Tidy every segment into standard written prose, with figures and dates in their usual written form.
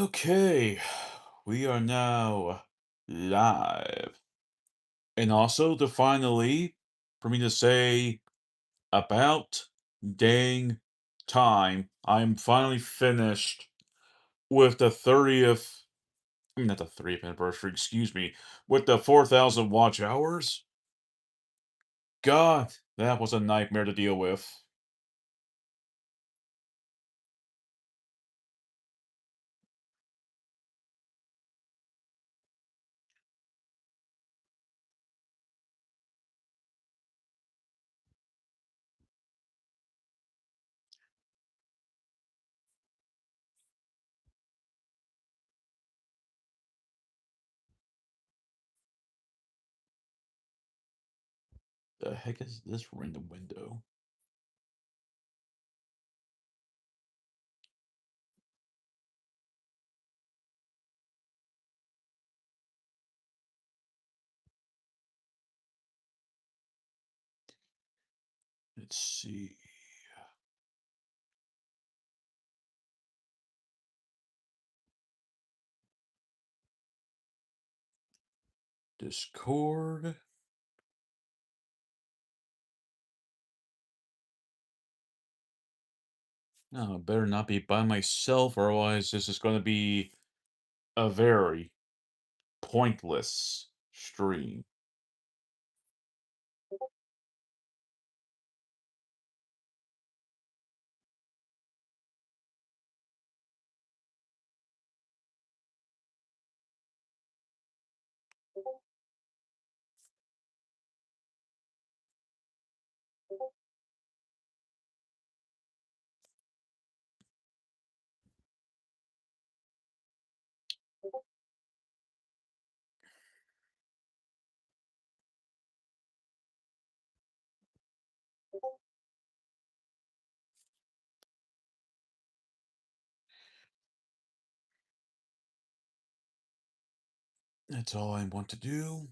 Okay, we are now live. And also to finally, for me to say about dang time, I'm finally finished with the 30th, not the 30th anniversary, excuse me, with the 4,000 watch hours. God, that was a nightmare to deal with. The heck is this random window? Let's see. Discord. No, better not be by myself, or otherwise this is going to be a very pointless stream. That's all I want to do.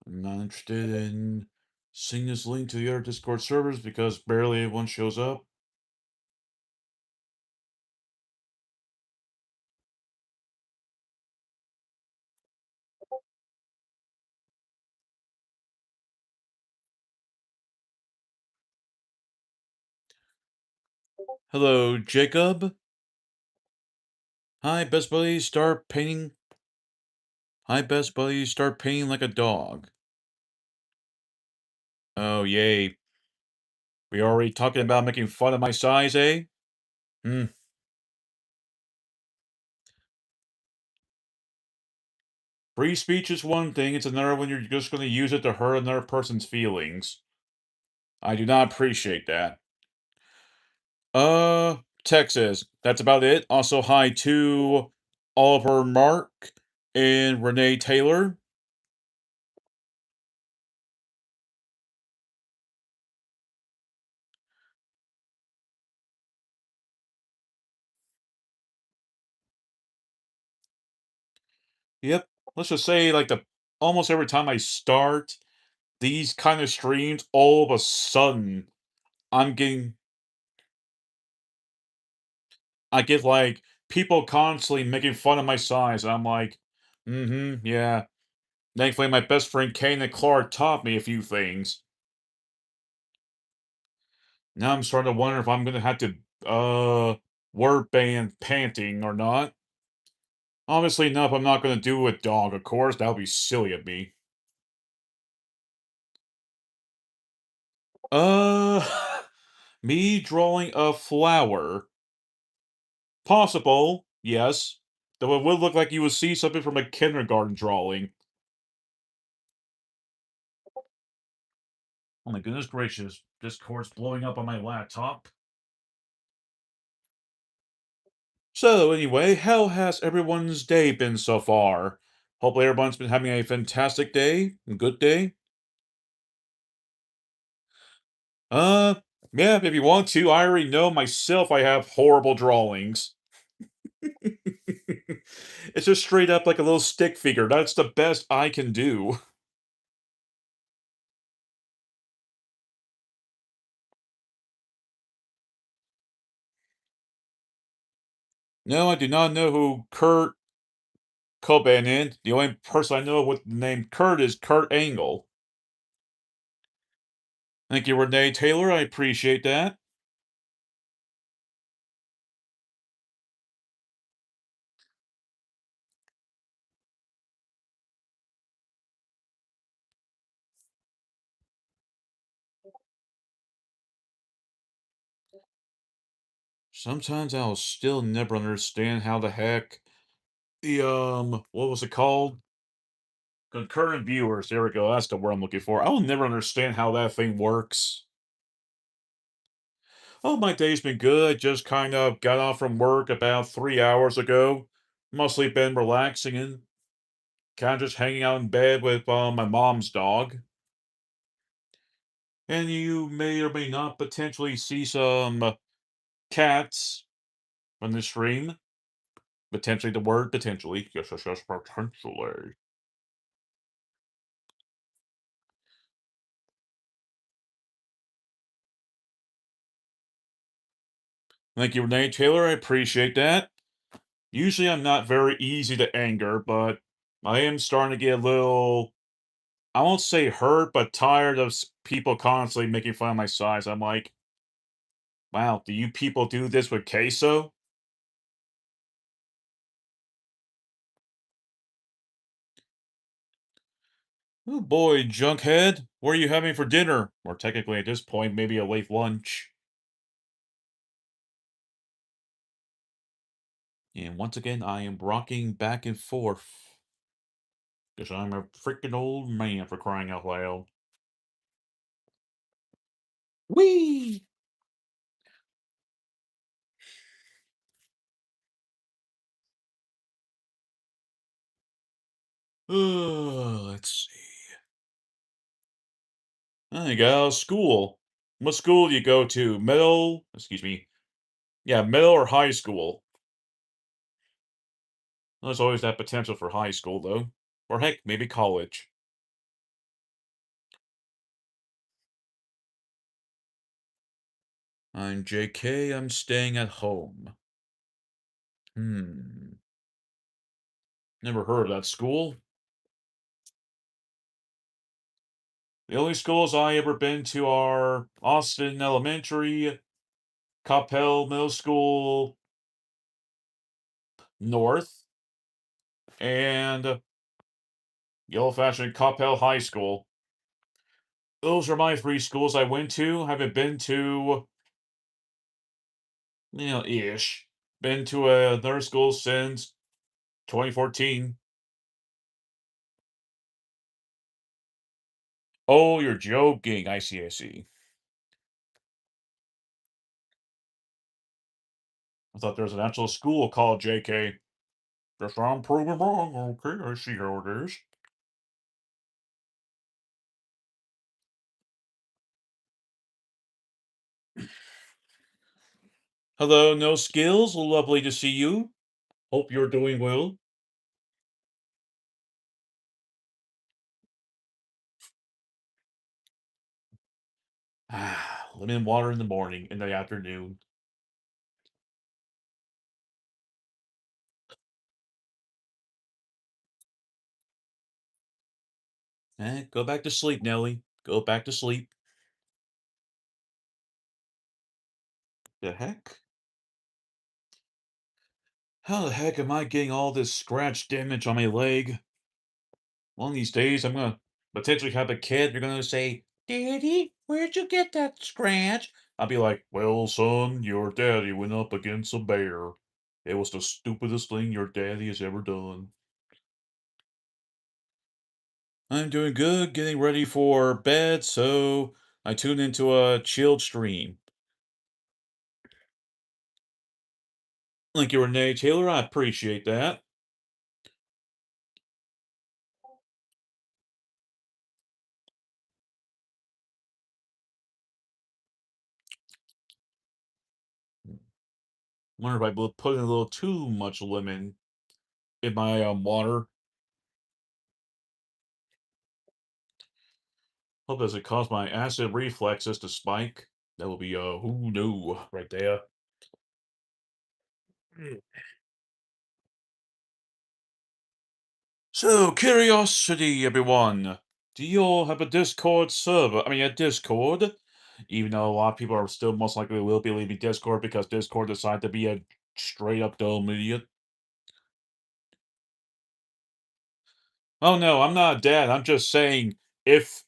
I'm not interested in seeing this link to the other Discord servers because barely anyone shows up. Hello, Jacob. Hi, best buddy. Start painting. Hi, best buddy. Start painting like a dog. Oh, yay. We already talking about making fun of my size, eh? Hmm. Free speech is one thing, it's another when you're just going to use it to hurt another person's feelings. I do not appreciate that. Texas. That's about it. Also, hi to Oliver Mark and Renee Taylor. Yep. Let's just say, like, the almost every time I start these kind of streams, all of a sudden, I'm getting, I get like people constantly making fun of my size, and I'm like, yeah. Thankfully, my best friend Kane and Clark taught me a few things. Now I'm starting to wonder if I'm gonna have to, word ban panting or not. Obviously, no, if I'm not gonna do a dog, of course, that would be silly of me. Uh, me drawing a flower. Possible, yes. Though it would look like you would see something from a kindergarten drawing. Oh my goodness gracious, Discord's blowing up on my laptop. So anyway, how has everyone's day been so far? Hopefully everyone's been having a fantastic day, a good day. Uh, yeah, if you want to, I already know myself I have horrible drawings. It's just straight up like a little stick figure. That's the best I can do. No, I do not know who Kurt Cobain is. The only person I know with the name Kurt is Kurt Angle. Thank you, Renee Taylor. I appreciate that. Sometimes I'll still never understand how the heck the what was it called? Concurrent viewers. There we go. That's the word I'm looking for. I will never understand how that thing works. Oh, my day's been good. Just kind of got off from work about 3 hours ago. Mostly been relaxing and kind of just hanging out in bed with my mom's dog. And you may or may not potentially see some cats on the stream. Potentially the word potentially. Yes, yes, yes, potentially. Thank you, Renee Taylor. I appreciate that. Usually I'm not very easy to anger, but I am starting to get a little, I won't say hurt, but tired of people constantly making fun of my size. I'm like, wow, do you people do this with queso? Oh boy, junkhead, what are you having for dinner? Or technically at this point, maybe a late lunch. And once again, I am rocking back and forth. Because I'm a freaking old man for crying out loud. Whee! Let's see. I got school. What school do you go to? Middle? Excuse me. Yeah, middle or high school. There's always that potential for high school, though. Or heck, maybe college. I'm JK, I'm staying at home. Hmm. Never heard of that school. The only schools I ever been to are Austin Elementary, Coppell Middle School North, and the old-fashioned Coppell High School. Those are my three schools I went to. Haven't been to, ish. Been to another school since 2014. Oh, you're joking. I see, I see. I thought there was an actual school called JK. Guess I'm proven wrong. Okay, I see how it is. Hello, no skills. Lovely to see you. Hope you're doing well. Lemon water in the morning, in the afternoon. Go back to sleep, Nelly. Go back to sleep. The heck? How the heck am I getting all this scratch damage on my leg? One of these days, I'm gonna potentially have a kid. They're gonna say, "Daddy, where'd you get that scratch?" I'll be like, "Well, son, your daddy went up against a bear. It was the stupidest thing your daddy has ever done." I'm doing good, getting ready for bed, so I tuned into a chilled stream. Thank you, Renee Taylor. I appreciate that. Wonder if I put in a little too much lemon in my water. Hope doesn't cause my acid reflexes to spike. That would be who knew right there. So, curiosity, everyone. Do you all have a Discord server? I mean, a Discord? Even though a lot of people are still most likely will be leaving Discord because Discord decided to be a straight up dumb idiot. Oh no, I'm not a dad. I'm just saying if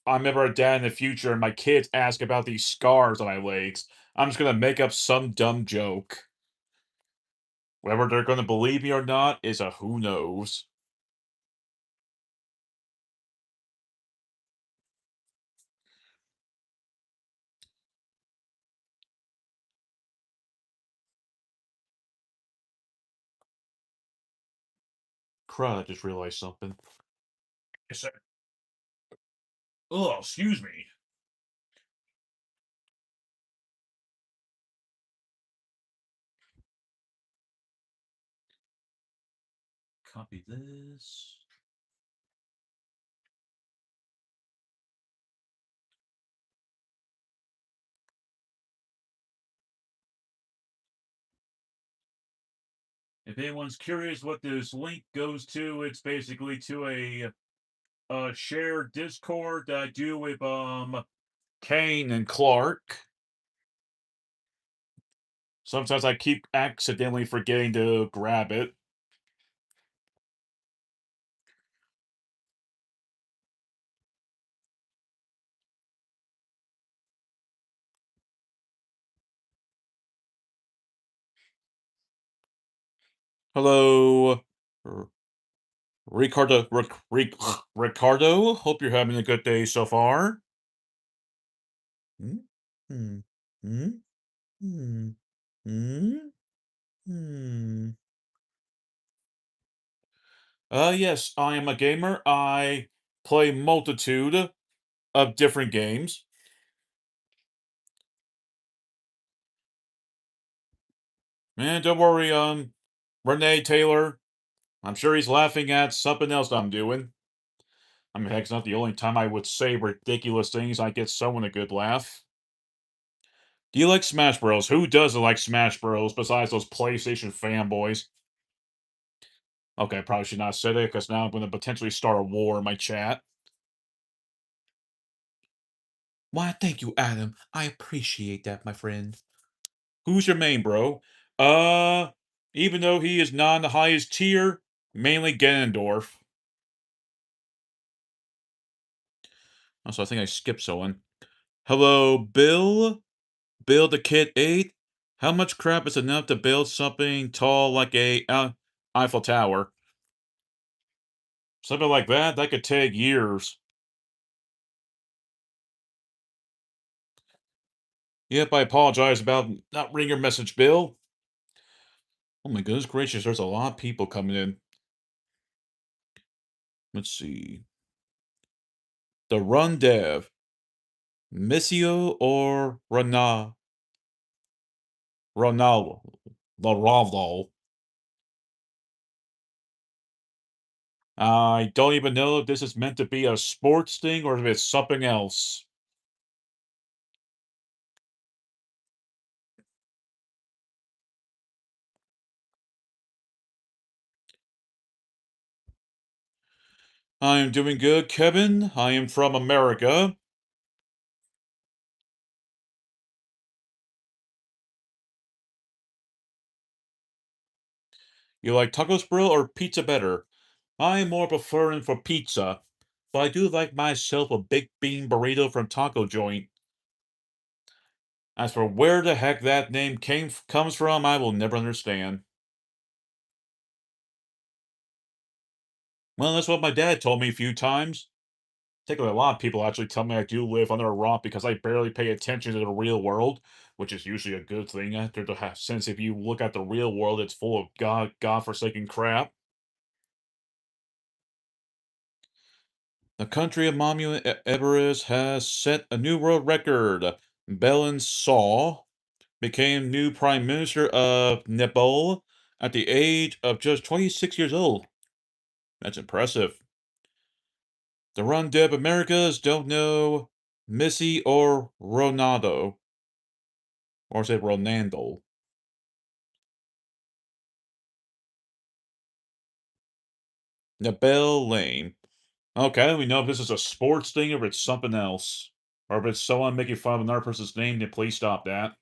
I'm ever a dad in the future and my kids ask about these scars on my legs, I'm just gonna make up some dumb joke. Whether they're gonna believe me or not is a who knows. Crud, I just realized something. Yes, sir. Oh, excuse me. Copy this. If anyone's curious what this link goes to, it's basically to a shared Discord that I do with Kane and Clark. Sometimes I keep accidentally forgetting to grab it. Hello, Ricardo. Ricardo. Hope you're having a good day so far. Hmm. Hmm. Hmm. Hmm. Hmm. Hmm. Yes, I am a gamer. I play multitude of different games. Man, don't worry, Renee Taylor. I'm sure he's laughing at something else I'm doing. I mean, heck, it's not the only time I would say ridiculous things. I get someone a good laugh. Do you like Smash Bros? Who doesn't like Smash Bros besides those PlayStation fanboys? Okay, I probably should not say that because now I'm going to potentially start a war in my chat. Why, thank you, Adam. I appreciate that, my friend. Who's your main, bro? Uh, even though he is not in the highest tier, mainly Ganondorf. Also, I think I skipped someone. Hello, Bill? Build a kit 8? How much crap is enough to build something tall like a Eiffel Tower? Something like that? That could take years. Yep, I apologize about not reading your message, Bill. Oh my goodness gracious, there's a lot of people coming in. Let's see. The Run Dev. Missio or Ronaldo. Ronaldo. I don't even know if this is meant to be a sports thing or if it's something else. I am doing good, Kevin. I am from America. You like tacos, bro, or pizza better? I'm more preferring for pizza, but I do like myself a big bean burrito from Taco Joint. As for where the heck that name comes from, I will never understand. Well, that's what my dad told me a few times. Particularly, a lot of people actually tell me I do live under a rock because I barely pay attention to the real world, which is usually a good thing after since if you look at the real world, it's full of godforsaken crap. The country of Mamu Everest has set a new world record. Belen Saw became new Prime Minister of Nepal at the age of just 26 years old. That's impressive. The Run Deb Americas don't know Missy or Ronaldo. Or say Ronaldo. The Bell Lane. Okay, I don't even know if this is a sports thing or if it's something else. Or if it's someone making fun of another person's name, then please stop that.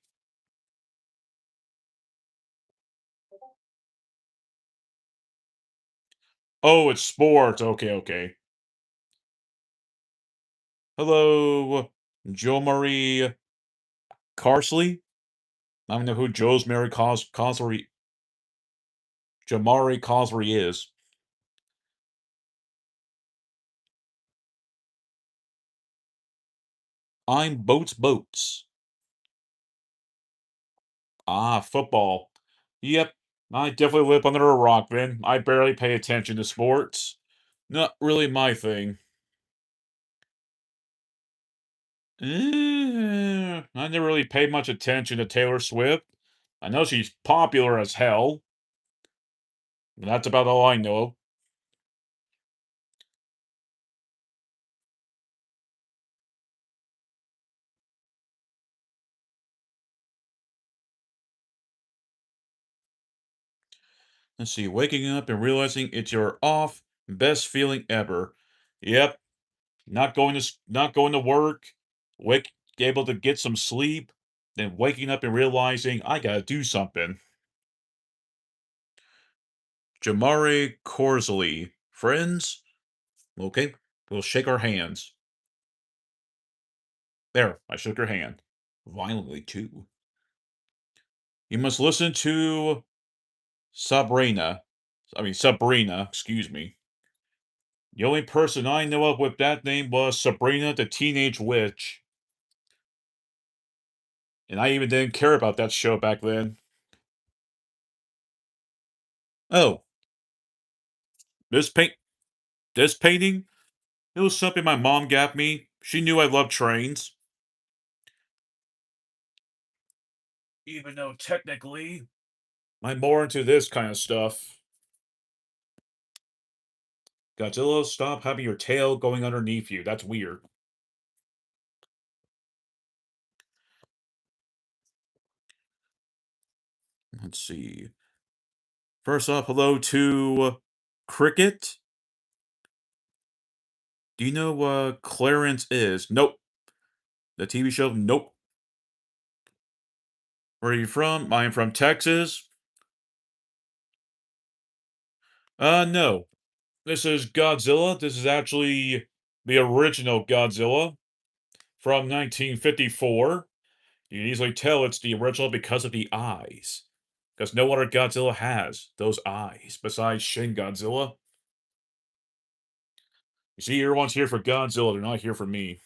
Oh, it's sports. Okay, okay. Hello, Joe Marie Carsley. I don't know who Joe's Mary Coslery, Jamari Coslery is. I'm Boats Boats. Ah, football. Yep, I definitely live under a rock then. I barely pay attention to sports. Not really my thing. I never really paid much attention to Taylor Swift. I know she's popular as hell, but that's about all I know. Let's see, waking up and realizing it's your off, best feeling ever. Yep, not going to work, able to get some sleep, then waking up and realizing I gotta do something. Jamari Corsley. Friends? Okay, we'll shake our hands. There, I shook her hand. Violently, too. You must listen to Sabrina, excuse me. The only person I know of with that name was Sabrina the Teenage Witch. And I even didn't care about that show back then. Oh, this paint this painting? It was something my mom got me. She knew I loved trains. Even though technically I'm more into this kind of stuff. Godzilla, stop having your tail going underneath you. That's weird. Let's see. First off, hello to Cricket. Do you know what Clarence is? Nope. The TV show? Nope. Where are you from? I am from Texas. No. This is Godzilla. This is actually the original Godzilla from 1954. You can easily tell it's the original because of the eyes. Because no other Godzilla has those eyes besides Shin Godzilla. You see, everyone's here for Godzilla, they're not here for me.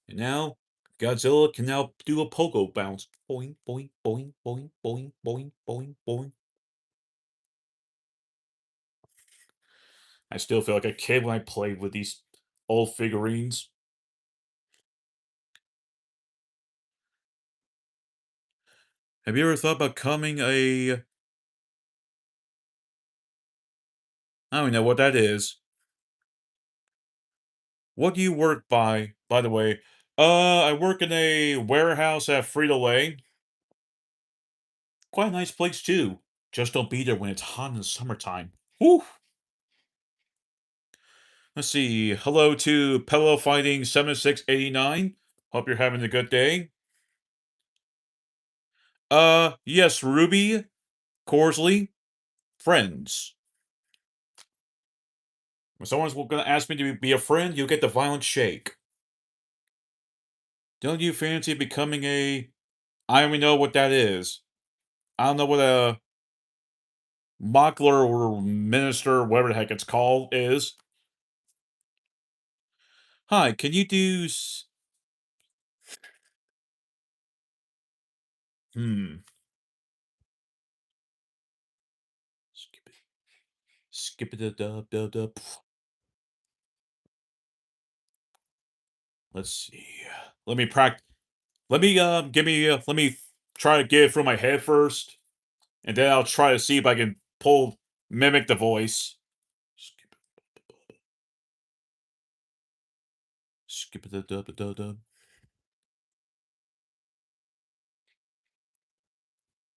And now, Godzilla can now do a pogo bounce. Boing, boing, boing, boing, boing, boing, boing, boing. I still feel like a kid when I played with these old figurines. Have you ever thought about becoming a... I don't know what that is. What do you work by the way? I work in a warehouse at Frito-Lay. Quite a nice place, too. Just don't be there when it's hot in the summertime. Whew! Let's see. Hello to Pillow Fighting 7689. Hope you're having a good day. Yes, Ruby, Corsley, friends. When someone's gonna ask me to be a friend, you'll get the violent shake. Don't you fancy becoming a... I don't even know what that is. I don't know what a mockler or minister, whatever the heck it's called, is. Hi, can you do... Hmm. Skip it. Skip it, dub, dub, dub. Let's see. Let me practice. Let me try to get it from my head first, and then I'll try to see if I can mimic the voice. Skip it. Skip it, dub, dub, dub.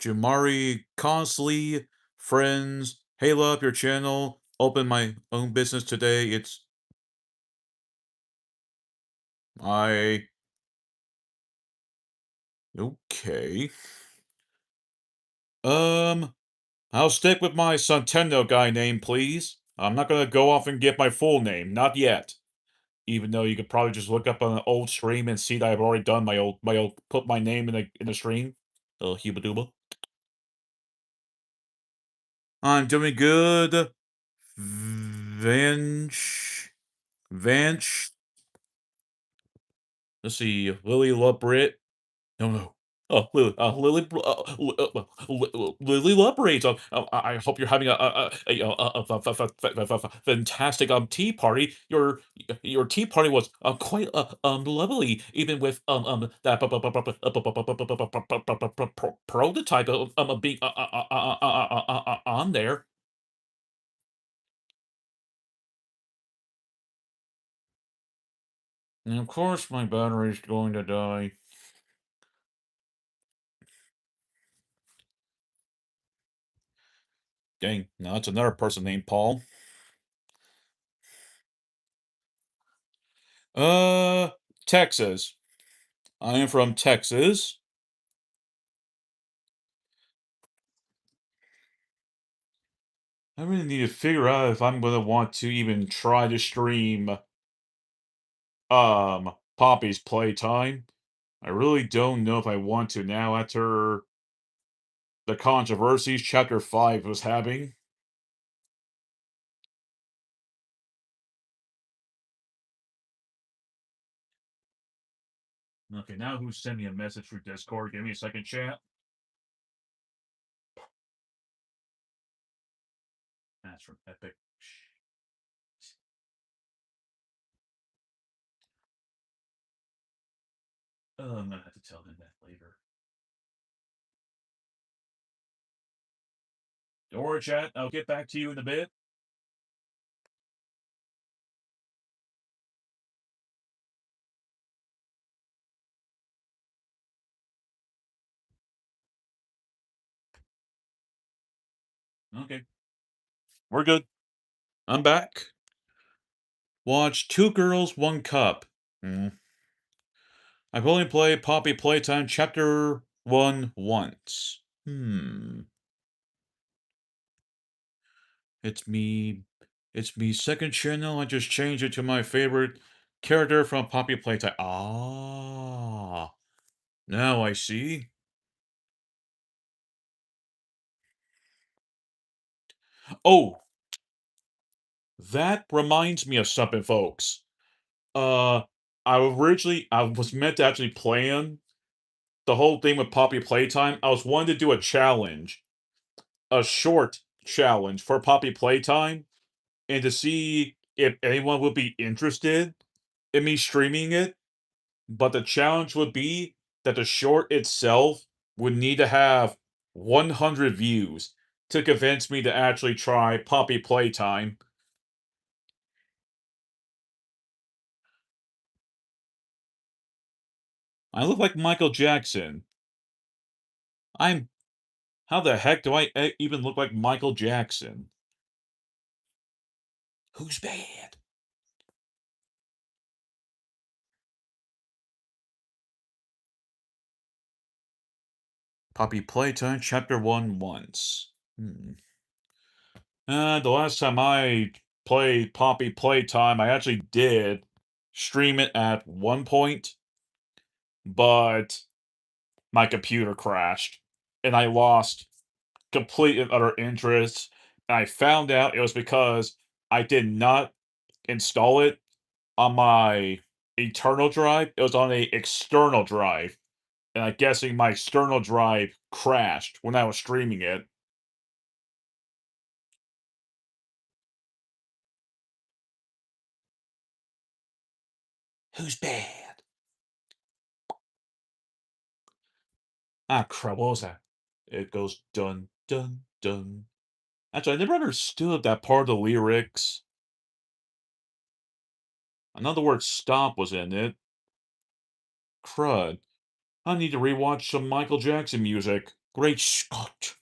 Jamari Consley, friends, hail up your channel, open my own business today. It's I okay. Um, I'll stick with my Centennial guy name, please. I'm not gonna go off and get my full name, not yet. Even though you could probably just look up on an old stream and see that I've already done my old put my name in the stream. Huba Duba. I'm doing good. Vanch Vanch. Let's see, Lily Lubrit. No, no. Lily Lubrate. I hope you're having a fantastic tea party. Your tea party was quite lovely, even with that prototype being on there. And of course, my battery's going to die. Dang, now that's another person named Paul. Uh, Texas. I am from Texas. I really need to figure out if I'm gonna want to even try to stream, Poppy's Playtime. I really don't know if I want to now after the controversies Chapter 5 was having. Okay, now who's sending me a message through Discord? Give me a second, chat. That's from Epic. Oh, I'm gonna have to tell him that later. Don't worry, chat. I'll get back to you in a bit. Okay. We're good. I'm back. Watch Two Girls, One Cup. Hmm. I've only played Poppy Playtime Chapter 1 once. It's me. It's me second channel. I just changed it to my favorite character from Poppy Playtime. Ah. Now I see. Oh, that reminds me of something, folks. Uh, I was meant to actually plan the whole thing with Poppy Playtime. I was wanting to do a challenge, a short challenge for Poppy Playtime, and to see if anyone would be interested in me streaming it. But the challenge would be that the short itself would need to have 100 views to convince me to actually try Poppy Playtime. I look like Michael Jackson. I'm. How the heck do I even look like Michael Jackson? Who's bad? Poppy Playtime Chapter 1 once. The last time I played Poppy Playtime, I actually did stream it at one point, but my computer crashed and I lost complete and utter interest. And I found out it was because I did not install it on my internal drive. It was on a external drive. And I'm guessing my external drive crashed when I was streaming it. Who's bad? Ah, crap, what was that? It goes dun, dun, dun. Actually, I never understood that part of the lyrics. I know the word stop was in it. Crud. I need to rewatch some Michael Jackson music. Great Scott.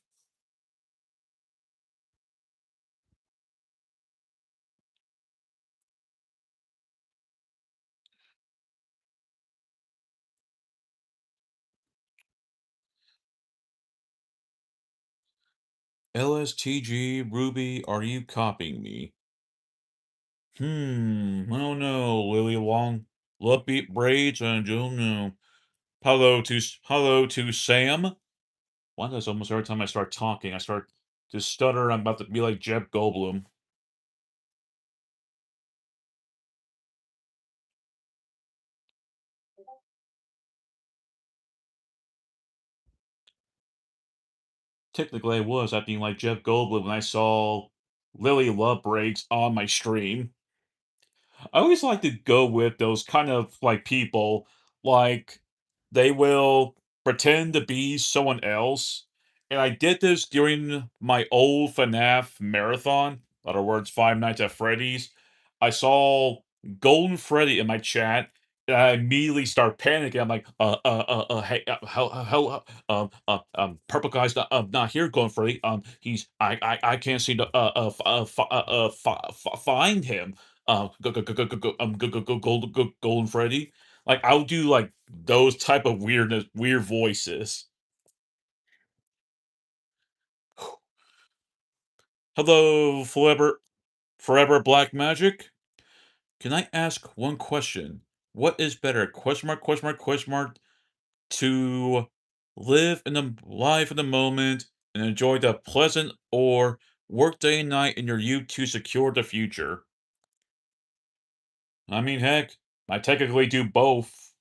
LSTG, Ruby, are you copying me? I don't know, Lily Long. Love beat braids, I don't know. Hello to Sam. Why does almost every time I start talking, I start to stutter, I'm about to be like Jeff Goldblum. Technically, I was acting like Jeff Goldblum when I saw Lily Love Breaks on my stream. I always like to go with those kind of like people, like they will pretend to be someone else. And I did this during my old FNAF marathon. In other words, Five Nights at Freddy's. I saw Golden Freddy in my chat, and I immediately start panicking. I'm like, hey, purple guy's not here, Golden Freddy. I can't seem to, find him. Golden Freddy. Like, I'll do, like, those type of weird voices. Hello, Forever Black Magic. Can I ask one question? What is better, question mark, to live in the life of the moment and enjoy the pleasant, or work day and night in your youth to secure the future? I mean, heck, I technically do both.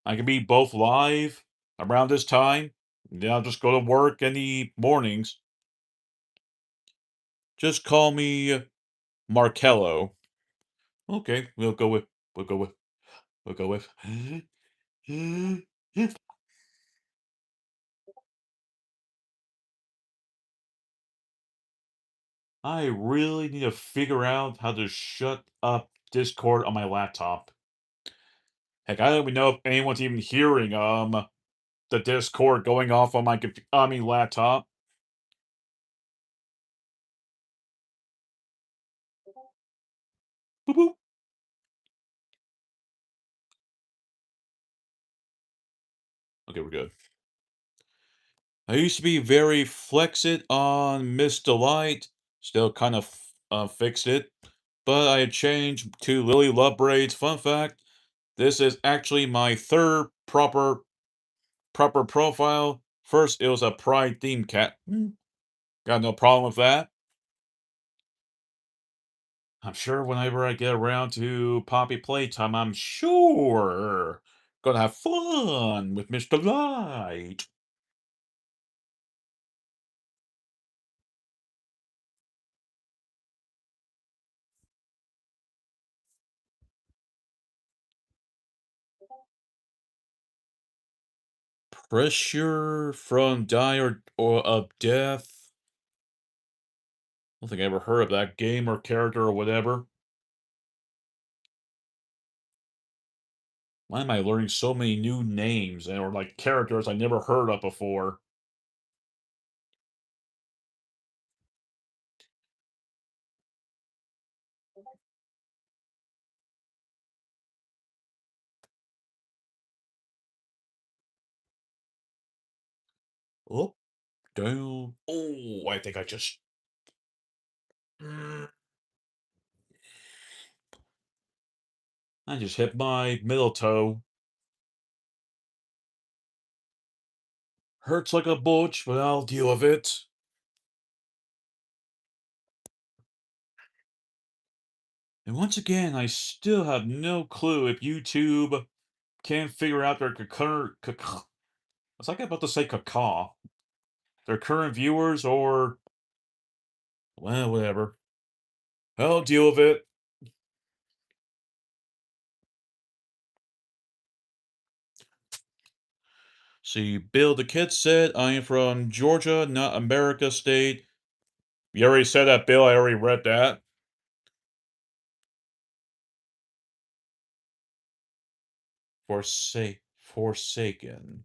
I can be both live around this time, then I'll just go to work in the mornings. Just call me Markello. Okay, we'll go with, we'll go with. I really need to figure out how to shut up Discord on my laptop. Heck, I don't even know if anyone's even hearing the Discord going off on my laptop. Boop boop. Okay, we're good. I used to be very flexit on Miss Delight, still kind of fixed it, but I had changed to Lily Love Braids. Fun fact, this is actually my third proper profile. First, it was a Pride theme cat. Got no problem with that. I'm sure whenever I get around to Poppy Playtime, I'm sure gonna have fun with Mr. Light. Pressure from dire or of death. I don't think I ever heard of that game or character or whatever. Why am I learning so many new names and or like characters I never heard of before? Oh, down. Oh, I think I just. Mm, I just hit my middle toe. Hurts like a butch, but I'll deal with it. And once again, I still have no clue if YouTube can't figure out their current. It's like I'm about to say caca. Their current viewers or. Well, whatever. I'll deal with it. See, Bill the Kid said, I am from Georgia, not America State. You already said that, Bill. I already read that. For say. Forsaken.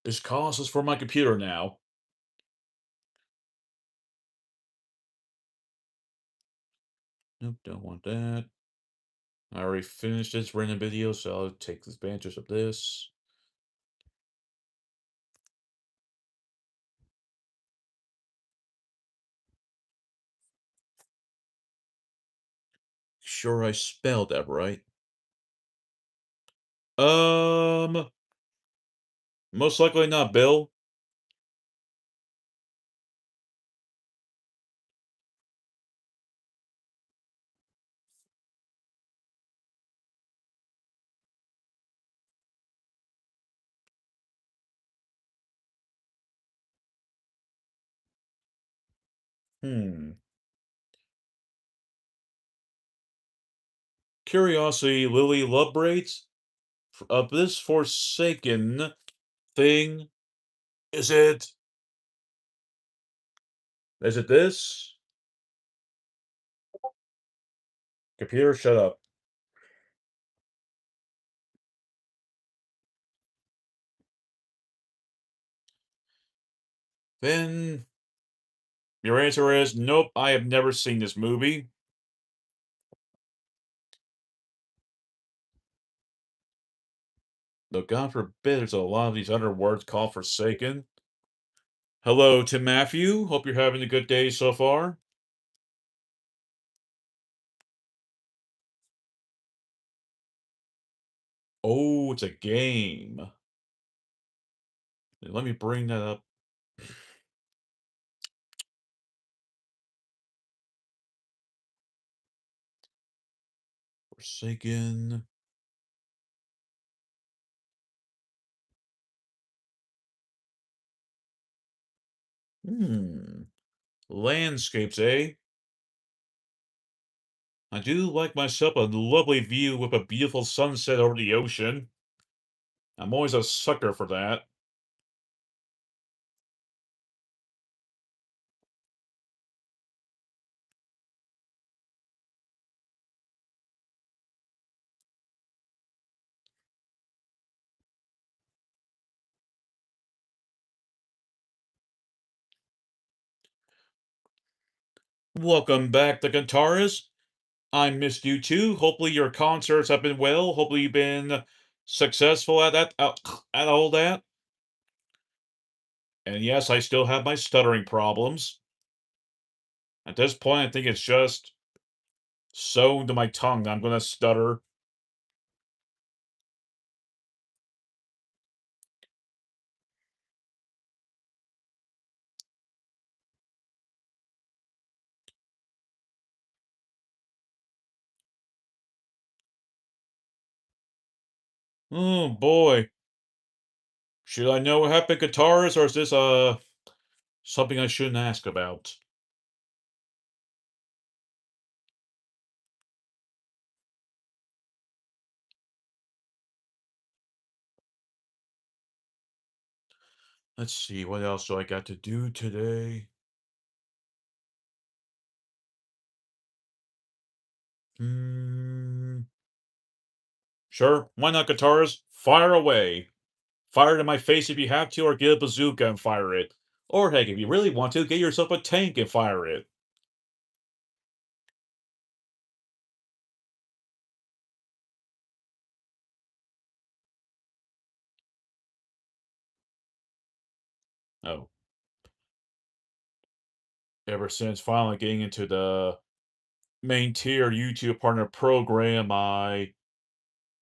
This cost is for my computer now. Nope, don't want that. I already finished this random video, so I'll take advantage of this. Sure I spelled that right. Most likely not Bill. Curiosity, Lily Love Braids? Of this Forsaken thing, is it... Is it this? Computer, shut up. Then your answer is nope, I have never seen this movie. Though God forbid there's a lot of these other words called Forsaken. Hello to Matthew. Hope you're having a good day so far. Oh, it's a game. Let me bring that up. Forsaken. Landscapes, eh? I do like myself a lovely view with a beautiful sunset over the ocean. I'm always a sucker for that. Welcome back, the guitarist. I missed you too. Hopefully your concerts have been well. Hopefully you've been successful at that, at all that. And yes, I still have my stuttering problems. At this point, I think it's just sewn to my tongue. I'm gonna stutter. Oh boy. Should I know what happened to guitars, or is this something I shouldn't ask about? Let's see, what else do I got to do today? Sure, why not guitars? Fire away. Fire it in my face if you have to, or get a bazooka and fire it. Or heck, if you really want to, get yourself a tank and fire it. Oh. Ever since finally getting into the main tier YouTube partner program, I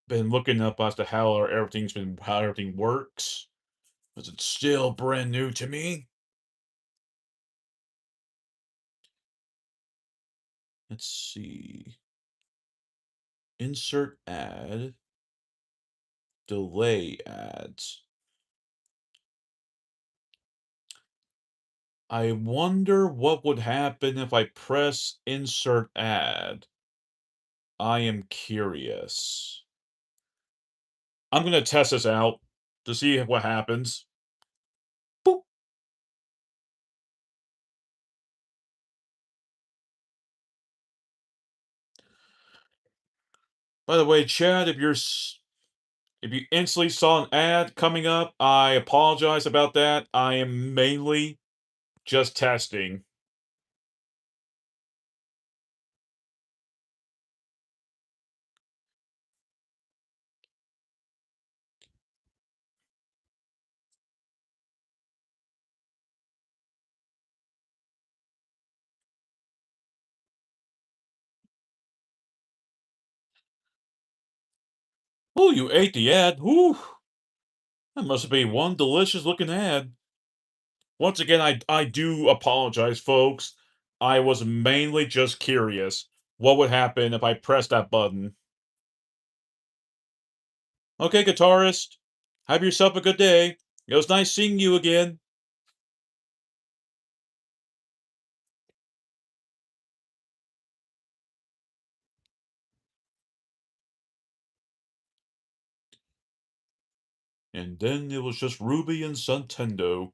been looking up as to how everything works. Because it's still brand new to me. Let's see. Insert ad. Delay ads. I wonder what would happen if I press insert ad. I am curious. I'm gonna test this out to see what happens. Boop. By the way, Chad, if you instantly saw an ad coming up, I apologize about that. I am mainly just testing. Oh, you ate the ad? Whew! That must be one delicious looking ad. Once again, I do apologize, folks. I was mainly just curious what would happen if I pressed that button. Okay, guitarist, have yourself a good day. It was nice seeing you again. And then it was just Ruby and Suntendo.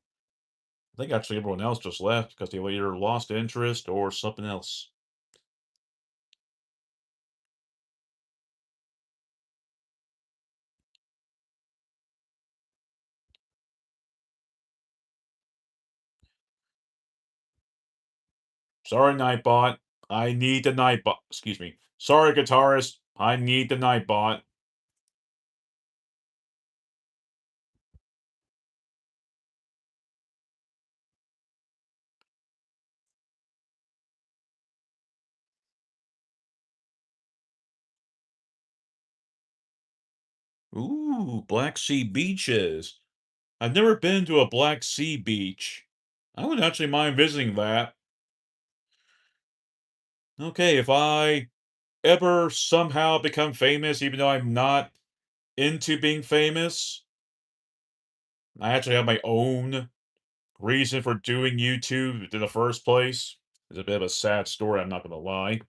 I think actually everyone else just left because they either lost interest or something else. Sorry, Nightbot. I need the Nightbot. Excuse me. Sorry, guitarist. I need the Nightbot. Ooh, Black Sea beaches. I've never been to a Black Sea beach. I would actually mind visiting that. Okay, if I ever somehow become famous, even though I'm not into being famous, I actually have my own reason for doing YouTube in the first place. It's a bit of a sad story, I'm not gonna lie.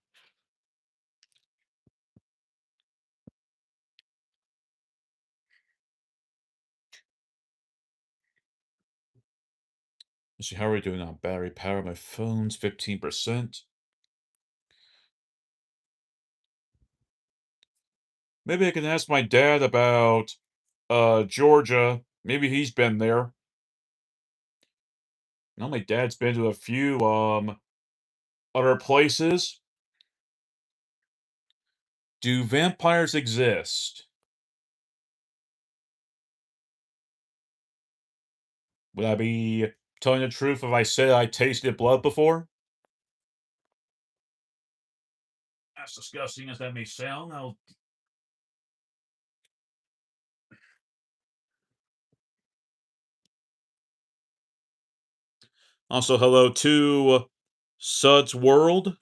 Let's see, how are we doing on battery power? My phone's 15%. Maybe I can ask my dad about Georgia. Maybe he's been there. No, my dad's been to a few other places. Do vampires exist? Would I be telling the truth if I said I tasted blood before? As disgusting as that may sound, also hello to Sud's World.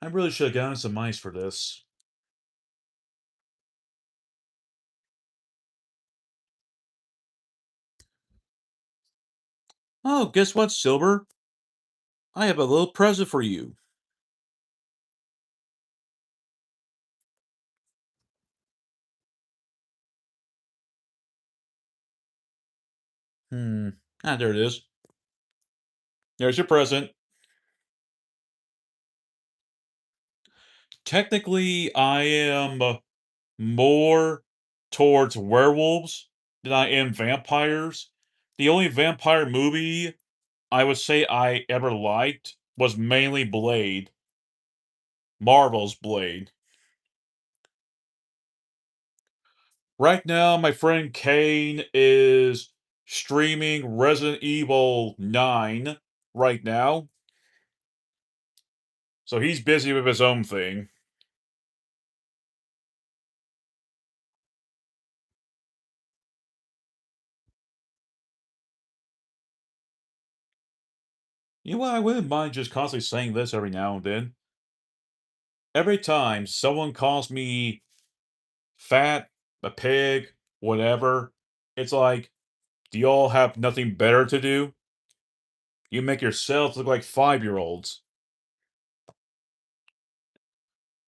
I really should have gotten some mice for this. Oh, guess what, Silver? I have a little present for you. Ah, there it is. There's your present. Technically, I am more towards werewolves than I am vampires. The only vampire movie I would say I ever liked was mainly Blade. Marvel's Blade. Right now, my friend Kane is streaming Resident Evil 9 right now. So he's busy with his own thing. You know what? I wouldn't mind just constantly saying this every now and then. Every time someone calls me fat, a pig, whatever, it's like, do y'all have nothing better to do? You make yourselves look like 5-year-olds.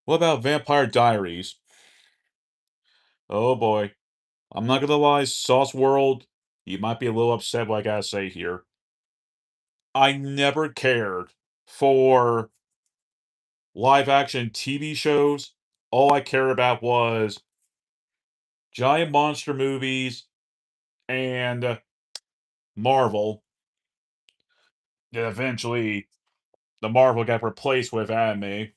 What about Vampire Diaries? Oh boy. I'm not gonna lie, Sauce World, you might be a little upset what I gotta say here. I never cared for live action TV shows. All I cared about was giant monster movies and Marvel. Then eventually, the Marvel got replaced with anime.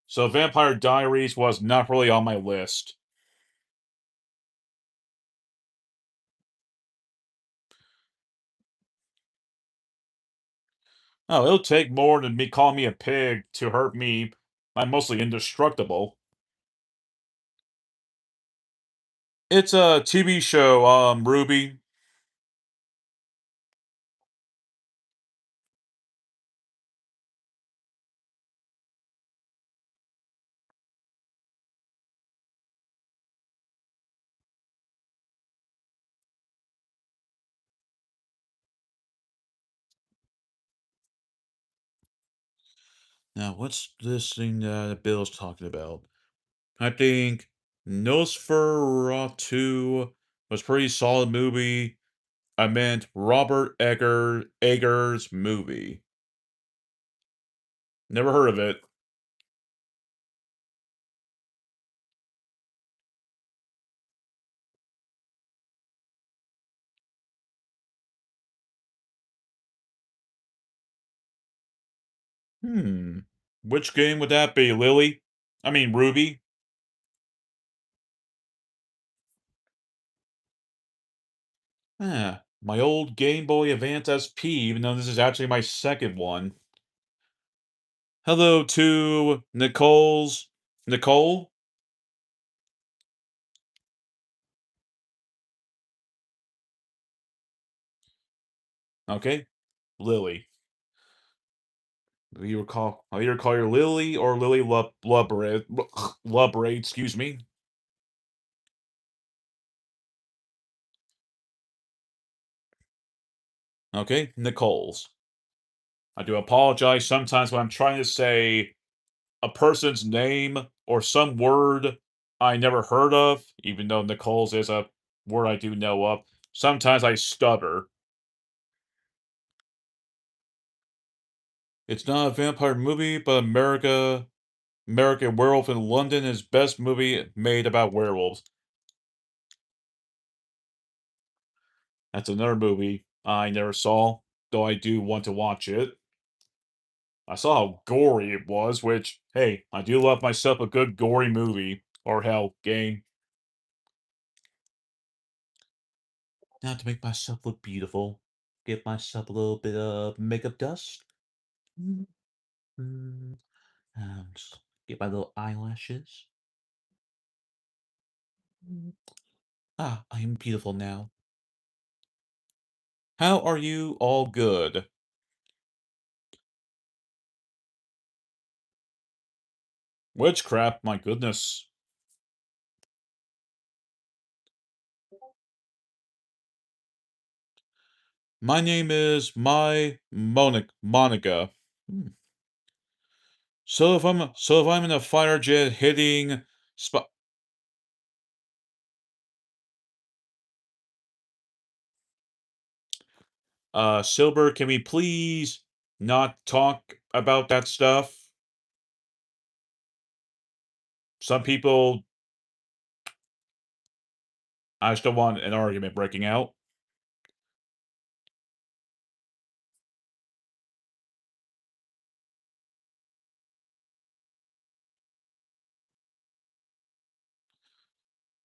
So Vampire Diaries was not really on my list. Oh, it'll take more than me calling me a pig to hurt me. I'm mostly indestructible. It's a TV show, Ruby. Now, what's this thing that Bill's talking about? I think Nosferatu was a pretty solid movie. I meant Eggers' movie. Never heard of it. Hmm. Which game would that be, Lily? I mean, Ruby? My old Game Boy Advance SP, even though this is actually my second one. Hello to Nicole's. Nicole? Okay. Lily. I'll either call her Lily or Lily Lubre, excuse me. Okay, Nicole's. I do apologize sometimes when I'm trying to say a person's name or some word I never heard of, even though Nicole's is a word I do know of. Sometimes I stutter. It's not a vampire movie, but American Werewolf in London is best movie made about werewolves. That's another movie I never saw, though I do want to watch it. I saw how gory it was, which, hey, I do love myself a good gory movie. Or hell, game. Now to make myself look beautiful, get myself a little bit of makeup dust. Mm, just get my little eyelashes. Ah, I am beautiful now. How are you all good? Witchcraft, my goodness. My name is Monica. Hmm. So if I'm in a fighter jet hitting spot. Silver, can we please not talk about that stuff? Some people, I just don't want an argument breaking out.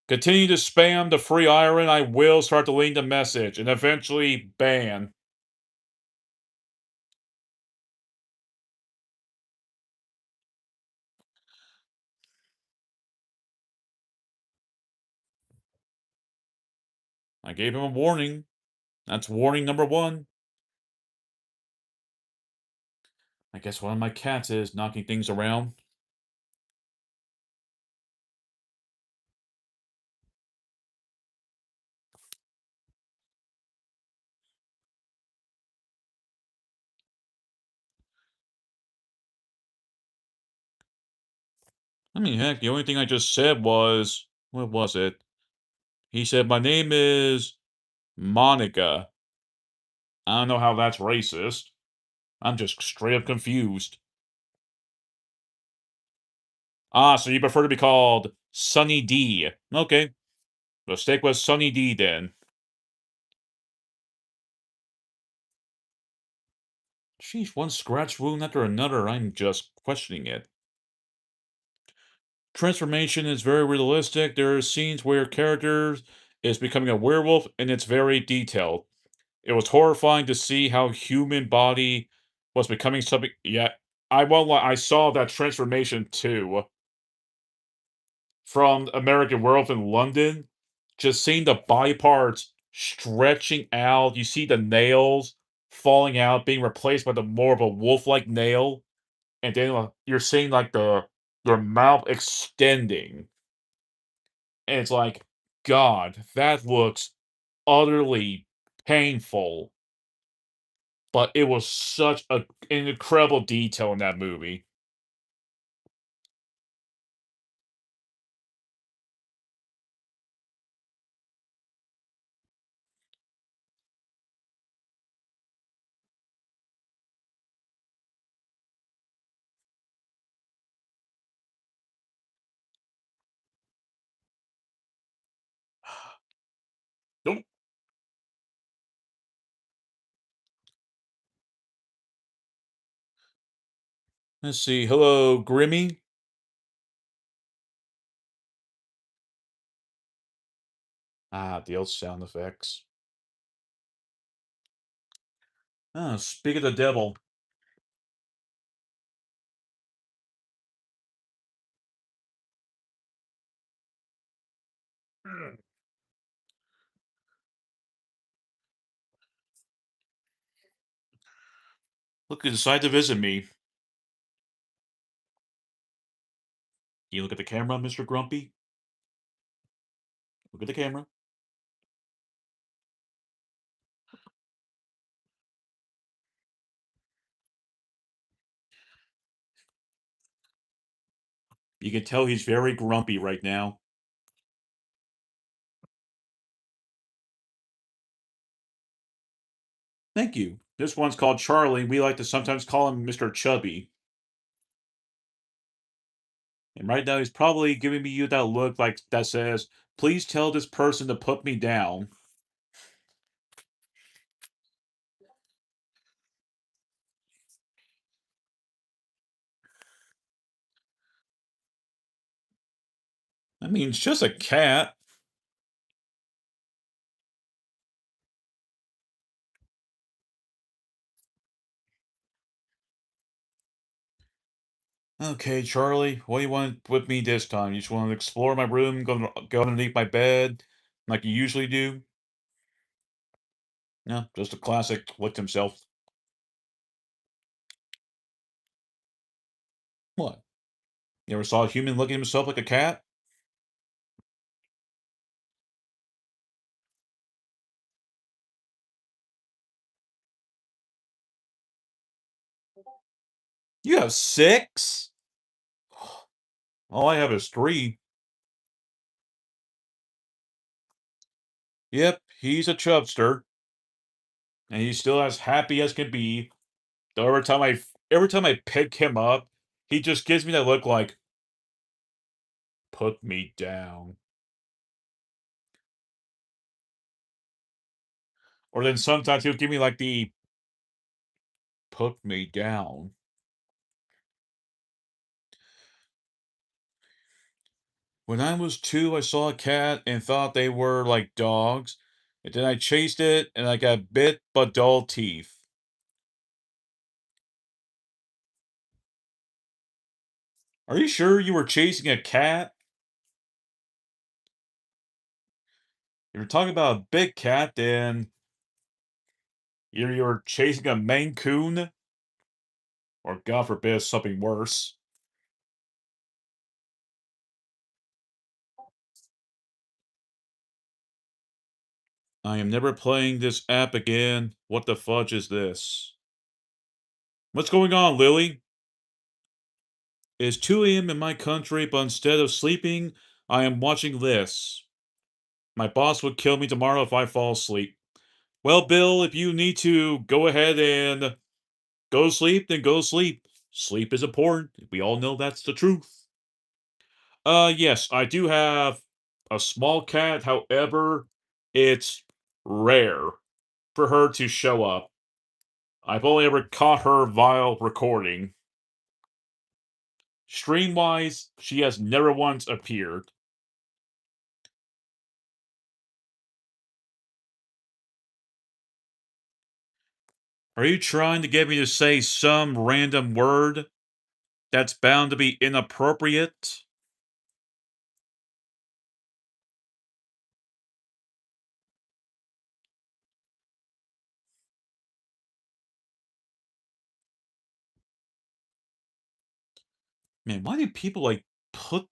Continue to spam the free iron, I will start deleting the message and eventually ban. I gave him a warning. That's warning number one. I guess one of my cats is knocking things around. I mean, heck, the only thing I just said was What was it? He said, "My name is Monica." I don't know how that's racist. I'm just straight up confused. Ah, so you prefer to be called Sunny D. Okay, we'll stick with Sunny D then. Sheesh, one scratch wound after another. I'm just questioning it. Transformation is very realistic. There are scenes where characters is becoming a werewolf, and it's very detailed. It was horrifying to see how human body was becoming something. Yeah, I won't lie. I saw that transformation too from American Werewolf in London. Just seeing the body parts stretching out. You see the nails falling out, being replaced by the more of a wolf-like nail, and then you're seeing like the their mouth extending, and it's like, God, that looks utterly painful. But it was such an incredible detail in that movie. Nope. Let's see. Hello, Grimmy. Ah, the old sound effects. Ah, speak of the devil. Look, you decide to visit me. You look at the camera, Mr. Grumpy. Look at the camera. You can tell he's very grumpy right now. Thank you. This one's called Charlie. We like to sometimes call him Mr. Chubby. And right now he's probably giving me you that look like that says, please tell this person to put me down. I mean, it's just a cat. Okay, Charlie, what do you want with me this time? You just want to explore my room, go underneath my bed, like you usually do? No, just a classic licked himself. What? You ever saw a human licking himself like a cat? You have six? All I have is three. Yep, he's a chubster, and he's still as happy as can be. Though every time I pick him up, he just gives me that look like, put me down. Or then sometimes he'll give me like the put me down. When I was two, I saw a cat and thought they were like dogs. And then I chased it and I got bit but dull teeth. Are you sure you were chasing a cat? If you're talking about a big cat, then you're chasing a Maine Coon, or God forbid, something worse. I am never playing this app again. What the fudge is this? What's going on, Lily? It's 2 a.m. in my country, but instead of sleeping, I am watching this. My boss would kill me tomorrow if I fall asleep. Well, Bill, if you need to go ahead and go to sleep, then go to sleep. Sleep is important. We all know that's the truth. Yes, I do have a small cat. However, it's rare for her to show up. I've only ever caught her while recording. Stream-wise, she has never once appeared. Are you trying to get me to say some random word that's bound to be inappropriate? Man, why do people, like, put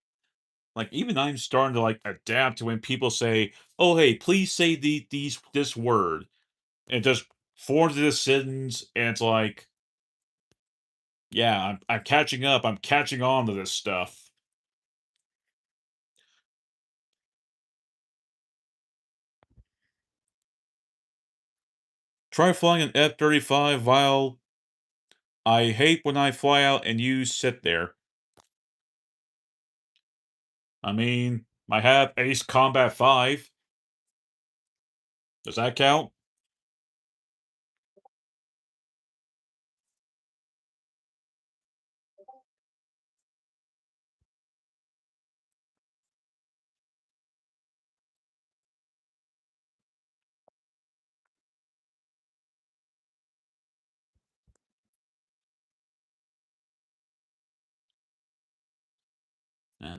like, even I'm starting to, like, adapt to when people say, "Oh, hey, please say this word." And it just forms this sentence, and it's like, yeah, I'm catching up, I'm catching on to this stuff. Try flying an F-35 while I hate when I fly out and you sit there. I mean, I have Ace Combat 5. Does that count?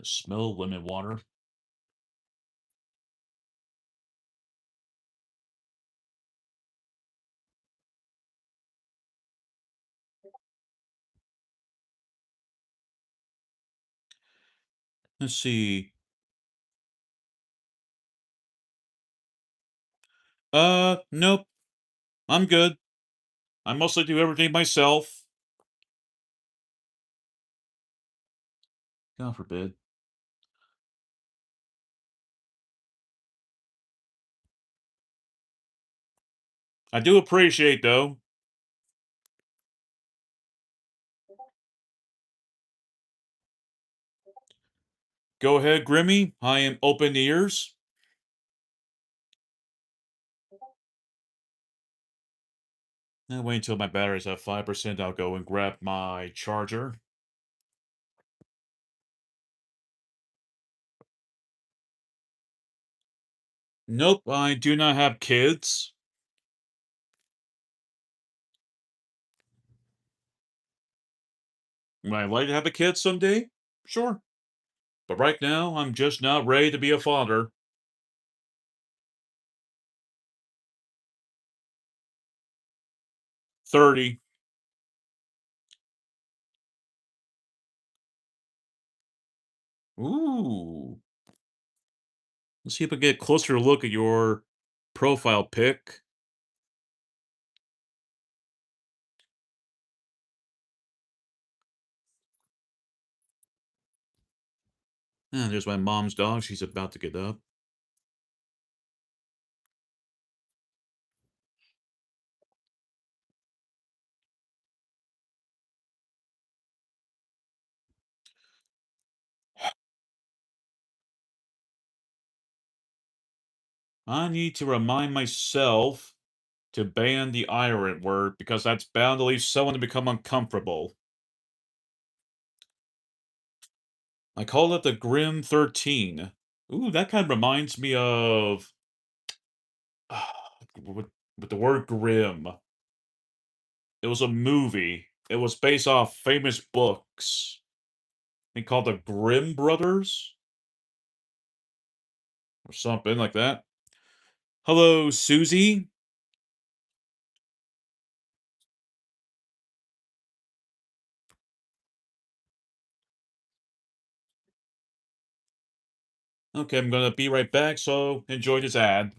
Smell lemon water. Let's see. Nope. I'm good. I mostly do everything myself. God forbid. I do appreciate, though. Go ahead, Grimmy. I am open ears. Now wait until my battery's at 5%. I'll go and grab my charger. Nope, I do not have kids. Would I like to have a kid someday? Sure. But right now, I'm just not ready to be a father. 30. Ooh. Let's see if I get a closer look at your profile pic. Ah, there's my mom's dog. She's about to get up. I need to remind myself to ban the irate word because that's bound to leave someone to become uncomfortable. I call it the Grim 13. Ooh, that kind of reminds me of with, with the word grim. It was a movie. It was based off famous books. They called the Grimm Brothers or something like that. Hello, Susie. Okay, I'm gonna be right back, so enjoy this ad.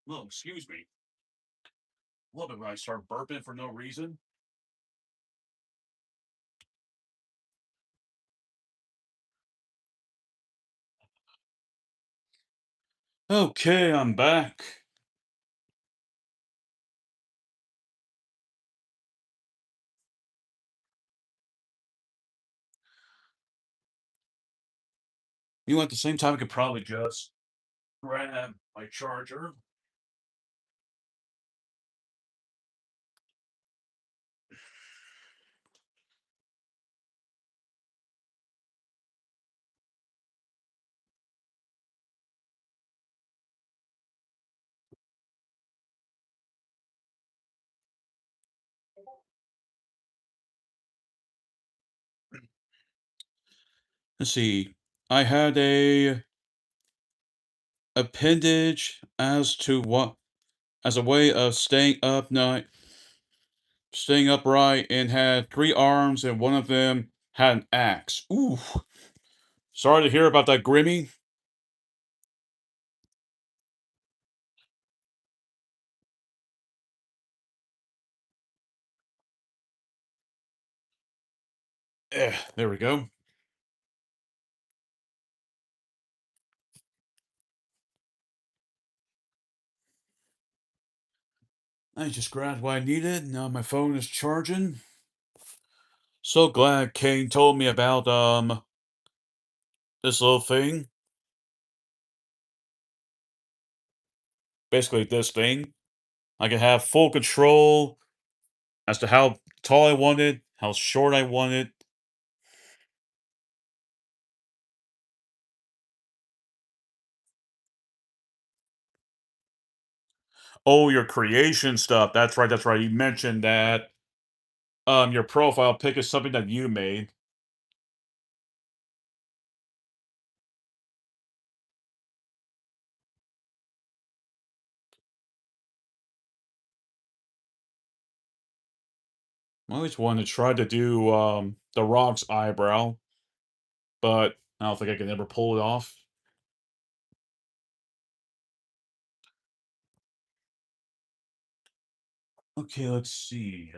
Oh, excuse me. Love it when I start burping for no reason. Okay, I'm back. You know, at the same time, I could probably just grab my charger. Let's see. I had a appendage as to what as a way of staying upright, and had three arms, and one of them had an axe. Ooh, sorry to hear about that, Grimmy. There we go. I just grabbed what I needed. Now my phone is charging. So glad Kane told me about this little thing. Basically this thing. I can have full control as to how tall I want it, how short I want it. Oh, your creation stuff. That's right, that's right. You mentioned that your profile pic is something that you made. I always wanted to try to do the Rock's eyebrow, but I don't think I can ever pull it off. Okay, let's see.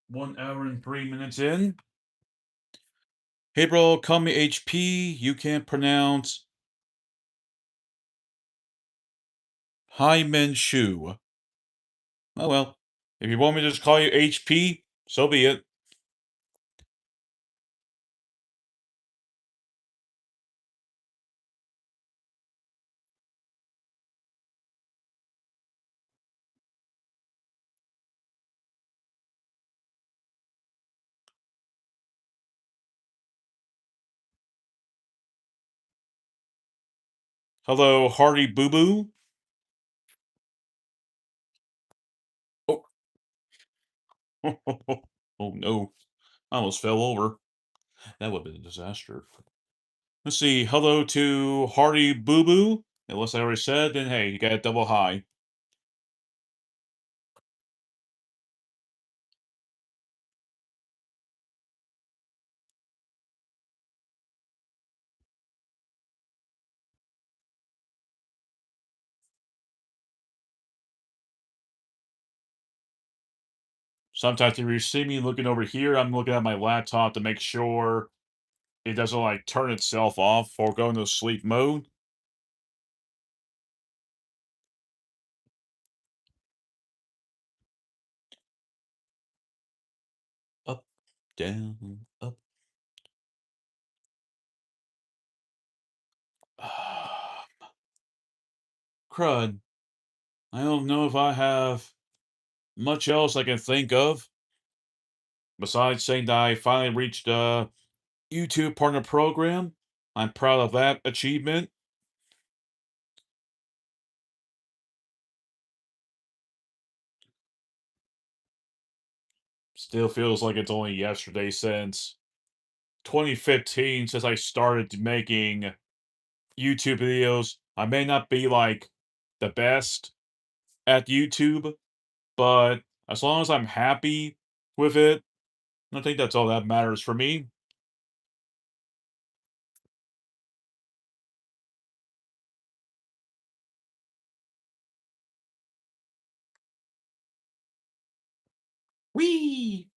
1 hour and 3 minutes in. Hey bro, call me HP. You can't pronounce Hyman Shu. Oh well. If you want me to just call you HP, so be it. Hello, Hardy Boo Boo. Oh. Oh no. I almost fell over. That would have been a disaster. Let's see. Hello to Hardy Boo Boo. Unless I already said, then hey, you got a double high. Sometimes if you see me looking over here, I'm looking at my laptop to make sure it doesn't like turn itself off or go into sleep mode. Up, down, up. Crud. I don't know if I have much else I can think of besides saying that I finally reached a YouTube partner program. I'm proud of that achievement. Still feels like it's only yesterday since 2015 since I started making YouTube videos. I may not be like the best at YouTube, but as long as I'm happy with it, I think that's all that matters for me. Whee!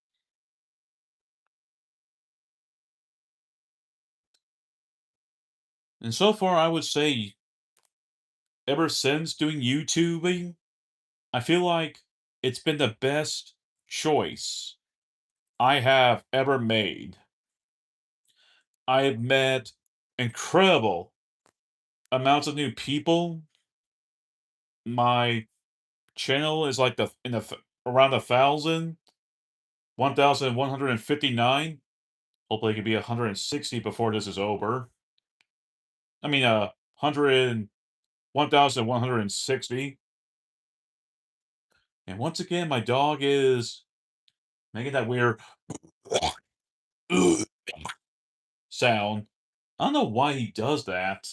And so far, I would say, ever since doing YouTubing, I feel like it's been the best choice I have ever made. I have met incredible amounts of new people. My channel is like around 1,159. Hopefully, it could be 160 before this is over. I mean, 100, 1,160. And once again, my dog is making that weird sound. I don't know why he does that.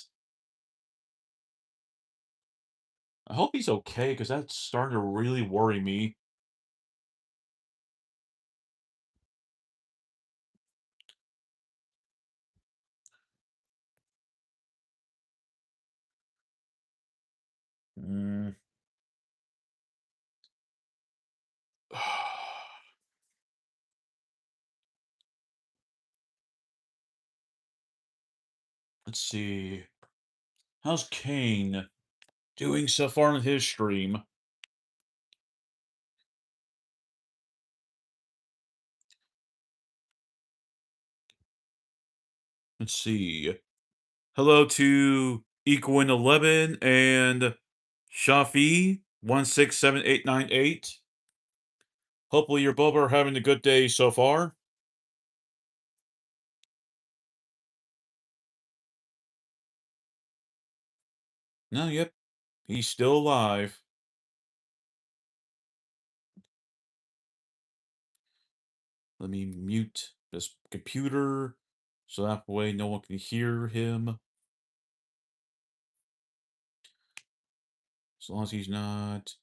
I hope he's okay, because that's starting to really worry me. Mm. Let's see. How's Kane doing so far in his stream? Let's see. Hello to Equin11 and Shafi167898. Hopefully you're both are having a good day so far. No, yep. He's still alive. Let me mute this computer so that way no one can hear him. As long as he's not.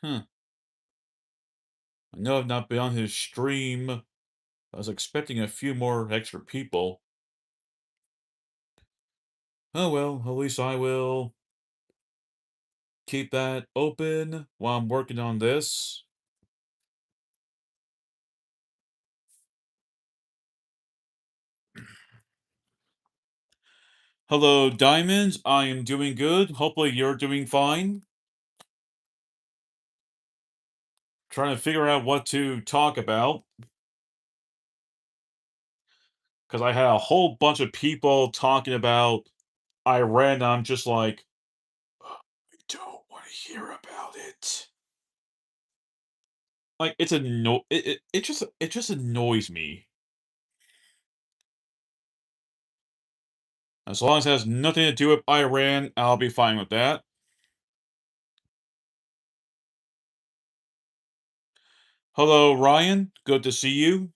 Huh. I know I've not been on his stream. I was expecting a few more extra people. Oh well, at least I will keep that open while I'm working on this. Hello, Diamonds. I am doing good. Hopefully you're doing fine. Trying to figure out what to talk about. Because I had a whole bunch of people talking about Iran, and I'm just like, I don't want to hear about it. Like, it just annoys me. As long as it has nothing to do with Iran, I'll be fine with that. Hello, Ryan. Good to see you.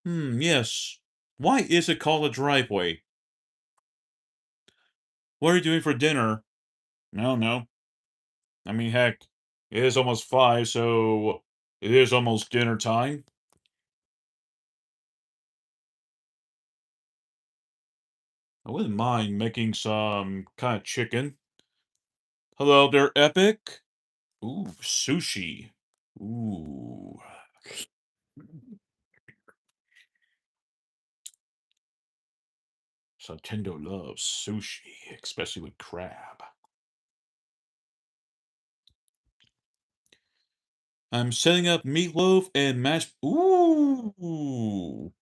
Yes. Why is it called a driveway? What are you doing for dinner? No, no. I mean, heck, it is almost 5, so it is almost dinner time. I wouldn't mind making some kind of chicken. Hello there, Epic. Ooh, sushi. Ooh. Nintendo loves sushi, especially with crab. I'm setting up meatloaf and mashed. Ooh.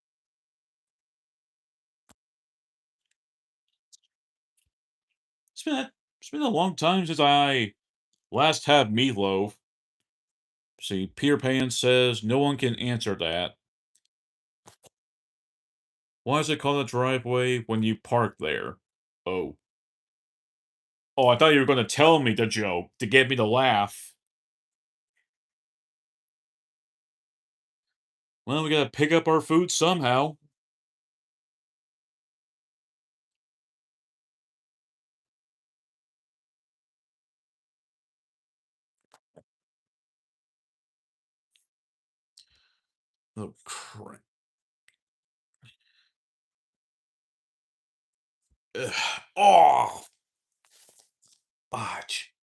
It's been a, it's been a long time since I last had meatloaf. See, Peter Pan says no one can answer that. Why is it called a driveway when you park there? Oh. Oh, I thought you were going to tell me the joke to get me to laugh. Well, we gotta pick up our food somehow. Oh, crap. Ugh. Oh, fudge.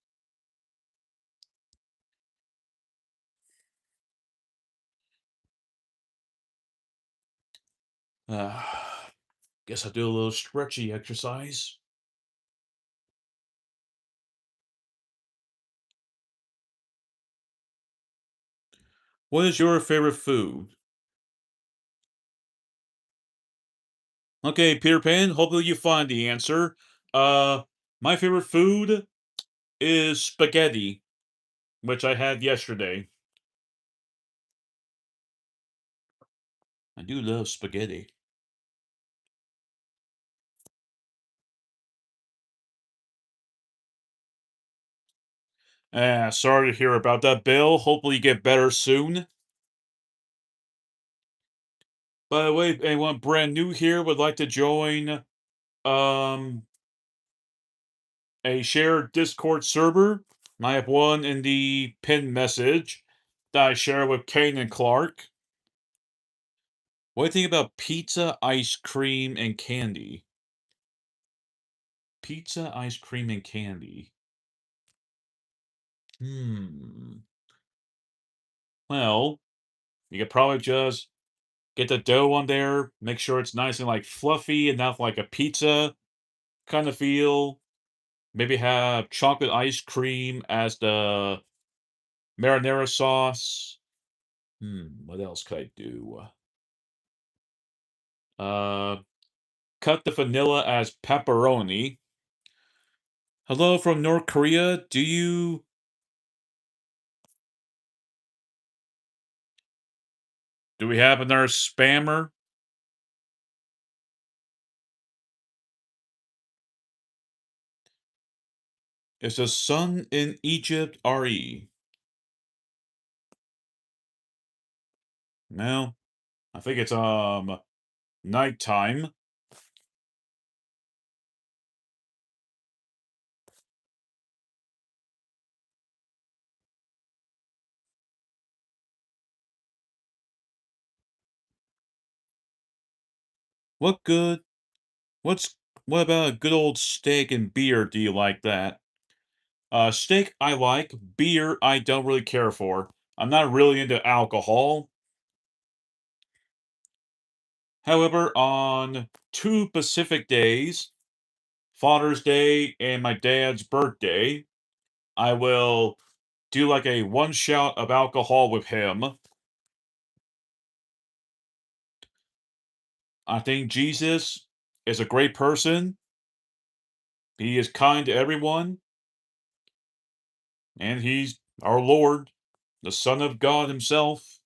Uh, guess I'll do a little stretchy exercise. What is your favorite food? Okay, Peter Pan, hopefully you find the answer. Uh, my favorite food is spaghetti, which I had yesterday. I do love spaghetti. Sorry to hear about that, Bill. Hopefully you get better soon. By the way, if anyone brand new here would like to join um a shared Discord server, I have one in the pinned message that I share with Kane and Clark. What do you think about pizza, ice cream, and candy? Pizza, ice cream, and candy. Hmm. Well, you could probably just get the dough on there, make sure it's nice and like fluffy, enough like a pizza kind of feel. Maybe have chocolate ice cream as the marinara sauce. What else could I do? Uh, cut the vanilla as pepperoni. Hello from North Korea. Do we have another spammer? Is the sun in Egypt RE? No, I think it's nighttime. What good? What's what about a good old steak and beer? Do you like that? Steak I like, beer I don't really care for. I'm not really into alcohol. However, on two Pacific days, Father's Day and my dad's birthday, I will do like a one shot of alcohol with him. I think Jesus is a great person. He is kind to everyone, and he's our Lord, the Son of God himself.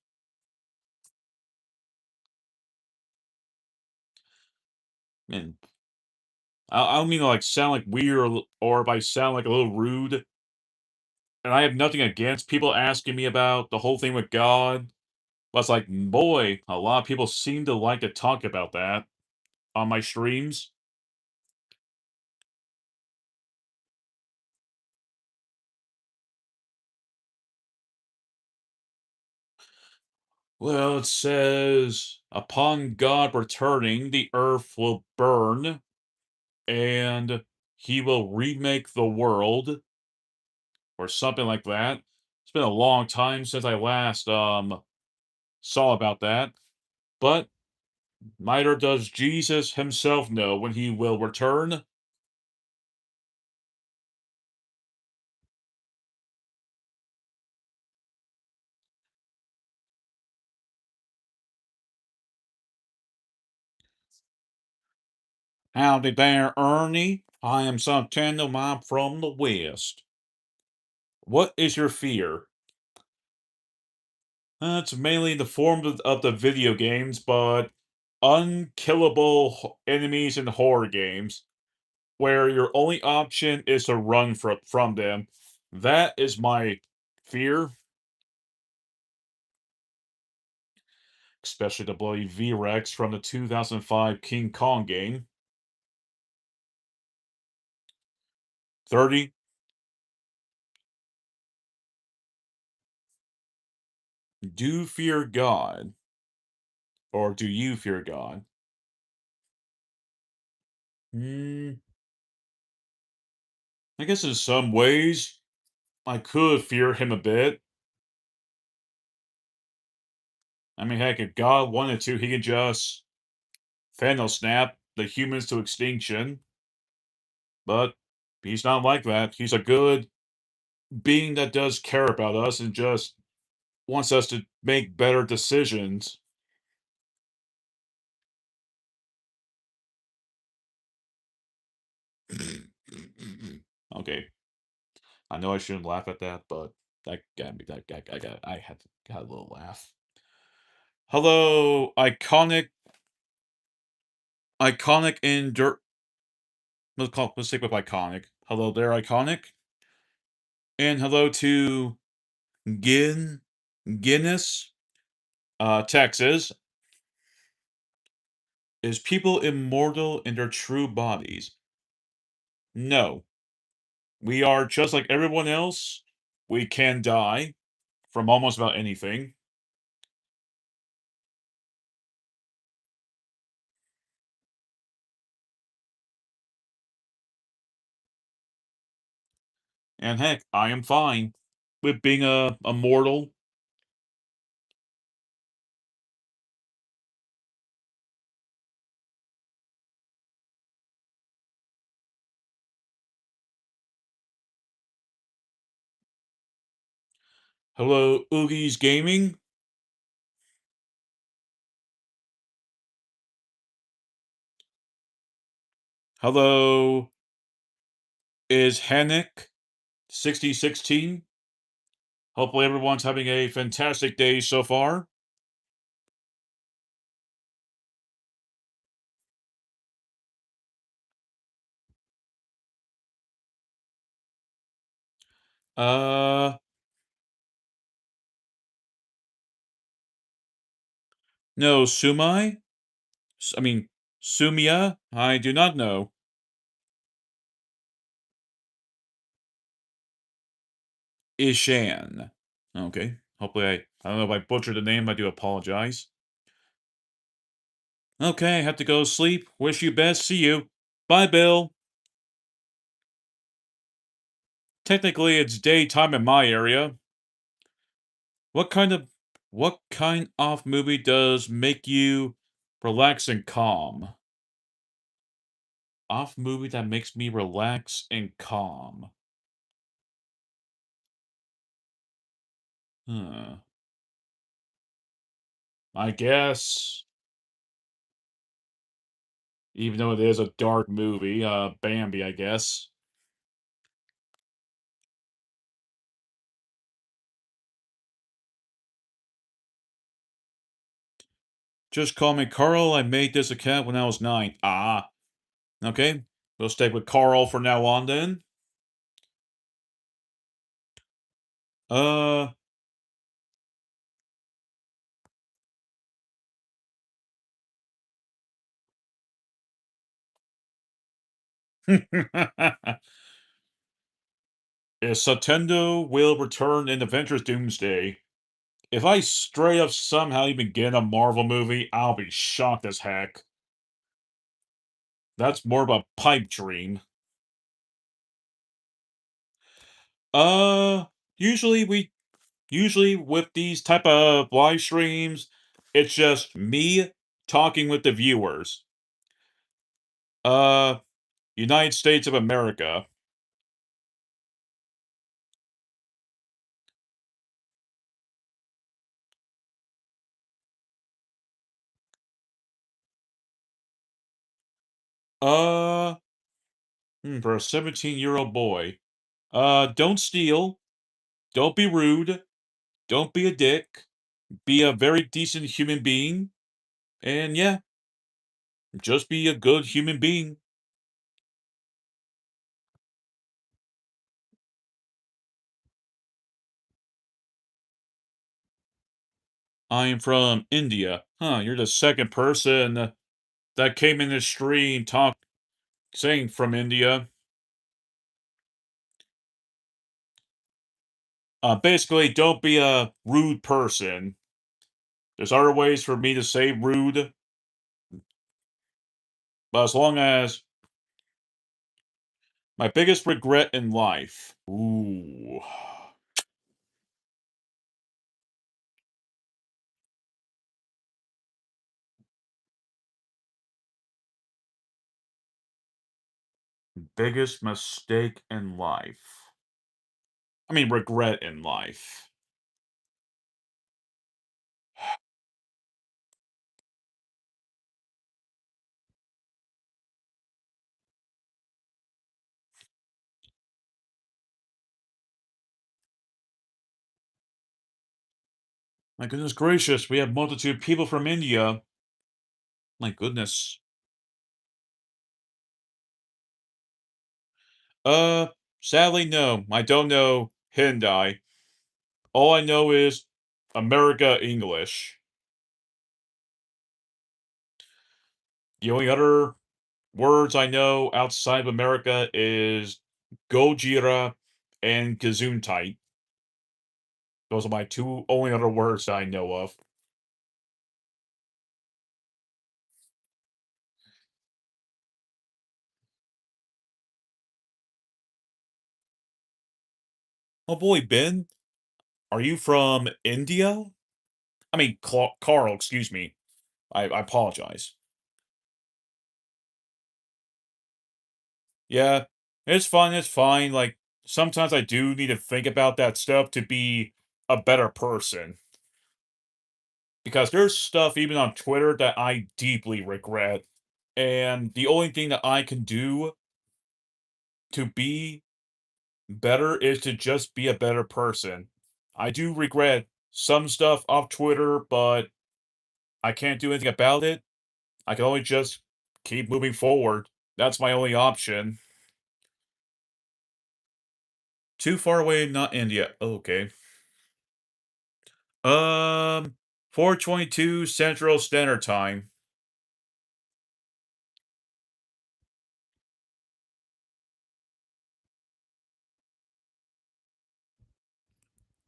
And I don't mean to like sound like weird or if I sound like a little rude. And I have nothing against people asking me about the whole thing with God. But it's like, boy, a lot of people seem to like to talk about that on my streams. Well, it says, upon God returning, the earth will burn, and he will remake the world, or something like that. It's been a long time since I last saw about that. But neither does Jesus himself know when he will return. Howdy there, Ernie. I am Santana, I'm from the West. What is your fear? It's mainly in the form of the video games, but unkillable enemies in horror games, where your only option is to run from them. That is my fear, especially the bloody V-Rex from the 2005 King Kong game. 30. Do fear God, or do you fear God? Hmm, I guess in some ways, I could fear him a bit. I mean, heck, if God wanted to, he could just Thanos snap the humans to extinction. But he's not like that. He's a good being that does care about us and just wants us to make better decisions. Okay, I know I shouldn't laugh at that, but that got me. I had to got a little laugh. Hello, iconic in dirt. Let's stick with iconic. Hello there, iconic, and hello to Guinness, Texas. Is people immortal in their true bodies? No. We are just like everyone else. We can die from almost about anything. And heck, I am fine with being a mortal. Hello, Oogie's Gaming. Hello, is Hennick 6016. Hopefully everyone's having a fantastic day so far. Uh, no, Sumai? I mean, Sumia? I do not know. Ishan. Okay. Hopefully I don't know if I butchered the name, I do apologize. Okay, have to go sleep. Wish you best. See you. Bye, Bill. Technically, it's daytime in my area. What kind of what kind of movie does make you relax and calm? Off movie that makes me relax and calm. Huh. I guess, even though it is a dark movie, Bambi, I guess. Just call me Carl. I made this account when I was 9. Ah. Okay. We'll stick with Carl for now on then. Uh. Is Satendo will return in Avengers Doomsday. If I straight up somehow even get a Marvel movie, I'll be shocked as heck. That's more of a pipe dream. Uh, usually we usually with these type of live streams, it's just me talking with the viewers. Uh, United States of America. Uh, for a 17-year-old boy. Don't steal. Don't be rude. Don't be a dick. Be a very decent human being. And yeah, just be a good human being. I am from India. Huh, you're the second person that came in the stream saying from India. Basically, don't be a rude person. There's other ways for me to say rude, but as long as My biggest regret in life. Ooh. Biggest mistake in life. I mean, regret in life. My goodness gracious, we have multitude of people from India. My goodness. Uh, Sadly, no. I don't know Hindi. All I know is America English. The only other words I know outside of America is Gojira and Gesundheit. Those are my two only other words that I know of. Oh boy, Ben, are you from India? I mean, Carl, excuse me. I apologize. Yeah, it's fun, it's fine. Like, sometimes I do need to think about that stuff to be a better person. Because there's stuff even on Twitter that I deeply regret. And the only thing that I can do to be better is to just be a better person. I do regret some stuff off Twitter, but I can't do anything about it. I can only just keep moving forward. That's my only option. Too far away, not India. Okay. 4:22 Central Standard Time.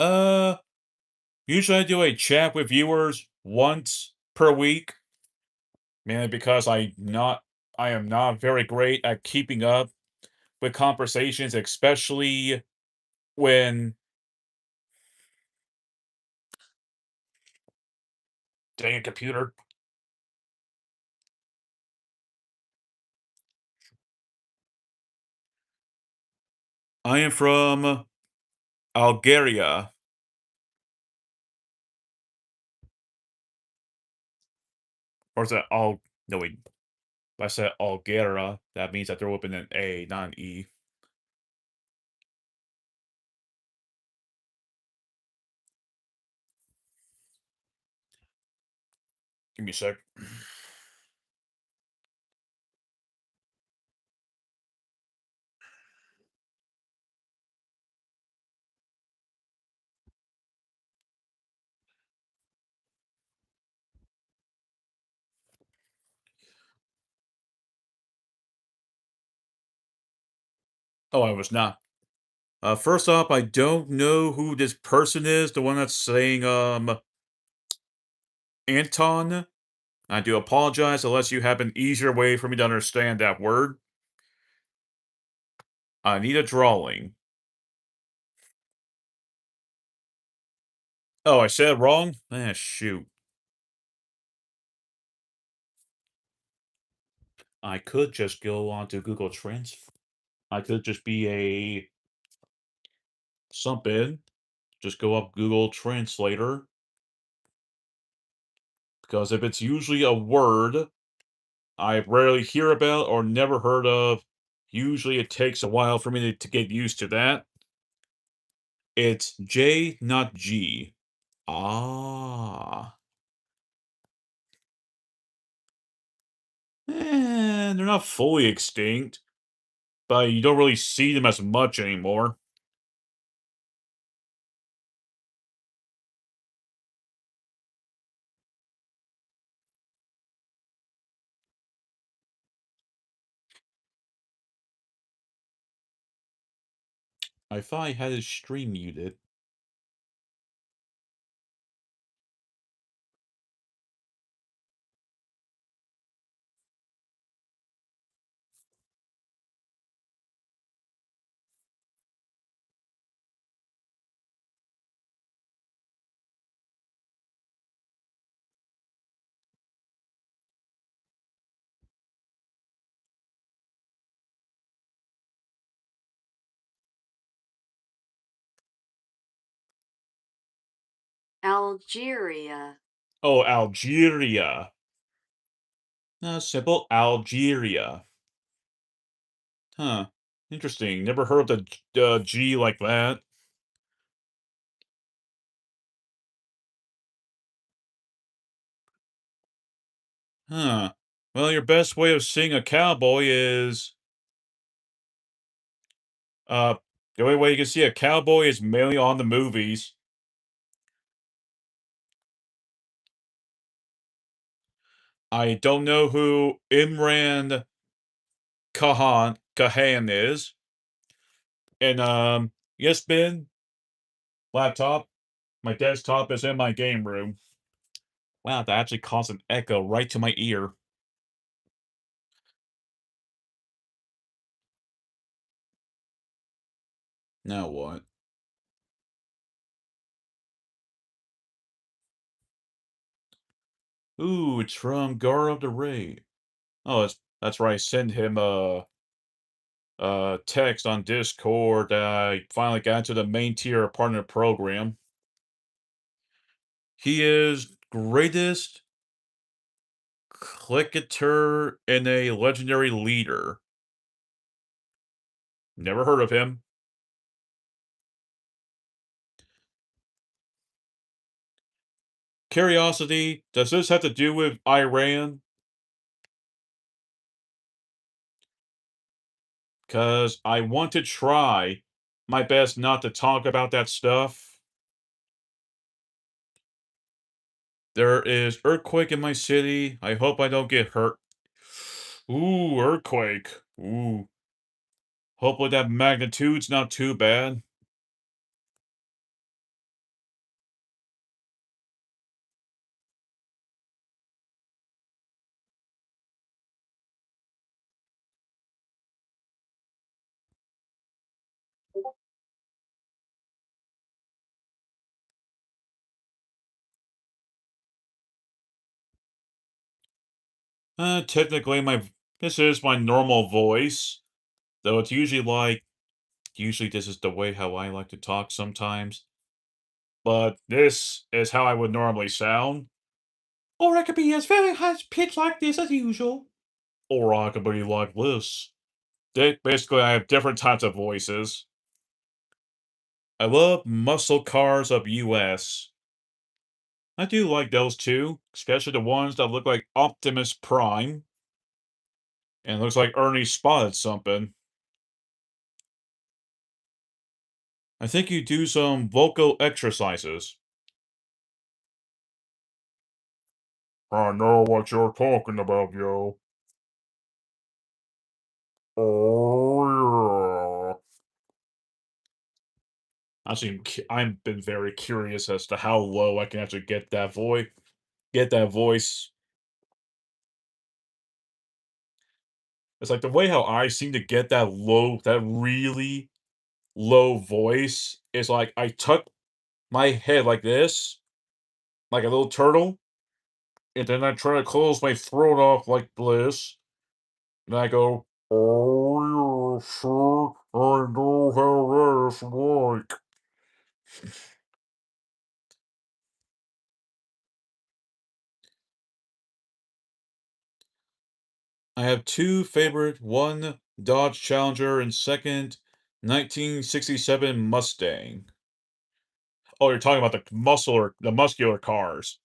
Uh, Usually I do a chat with viewers once per week, mainly because I am not very great at keeping up with conversations, especially when dang it, computer. I am from Algeria. Or is that Al no wait. If I said Algera, that means I throw up in an A, not an E. Give me a sec. Oh, I was not. First off, I don't know who this person is, the one that's saying, Anton. I do apologize unless you have an easier way for me to understand that word. I need a drawing. Oh, I said it wrong? Ah, shoot. I could just go onto Google Trans. I could just be a something. Just go up Google Translator. Because if it's usually a word I rarely hear about or never heard of, usually it takes a while for me to get used to that. It's J, not G. Ah. They're not fully extinct, but you don't really see them as much anymore. I thought I had his stream muted. Algeria. Oh, Algeria. Simple Algeria. Huh. Interesting. Never heard of the G like that. Huh. Well, your best way of seeing a cowboy is, uh, the only way you can see a cowboy is mainly on the movies. I don't know who Imran Kahan is. And, yes, Ben, laptop, my desktop is in my game room. Wow, that actually caused an echo right to my ear. Now what? Ooh, it's from Gar of the Raid. Oh, that's right. I sent him a text on Discord that I finally got into the main tier partner program. He is greatest clicketer and a legendary leader. Never heard of him. Curiosity, does this have to do with Iran? Because I want to try my best not to talk about that stuff. There is earthquake in my city. I hope I don't get hurt. Ooh, earthquake. Ooh. Hopefully that magnitude's not too bad. Technically this is my normal voice, though it's usually this is the way how I like to talk sometimes. But this is how I would normally sound. Or I could be as very high pitched like this as usual. Or I could be like this. Basically, I have different types of voices. I love muscle cars of US. I do like those too, especially the ones that look like Optimus Prime. And looks like Ernie spotted something. I think you do some vocal exercises. I know what you're talking about, yo. Oh, yeah. I've been very curious as to how low I can actually get that voice. Get that voice. It's like the way how I seem to get that really low voice is like I tuck my head like this, like a little turtle, and then I try to close my throat off like this, and I go, "Oh, yeah, sure, I know how that's like." I have two favorite, one Dodge Challenger and second 1967 Mustang. Oh, you're talking about the muscular cars.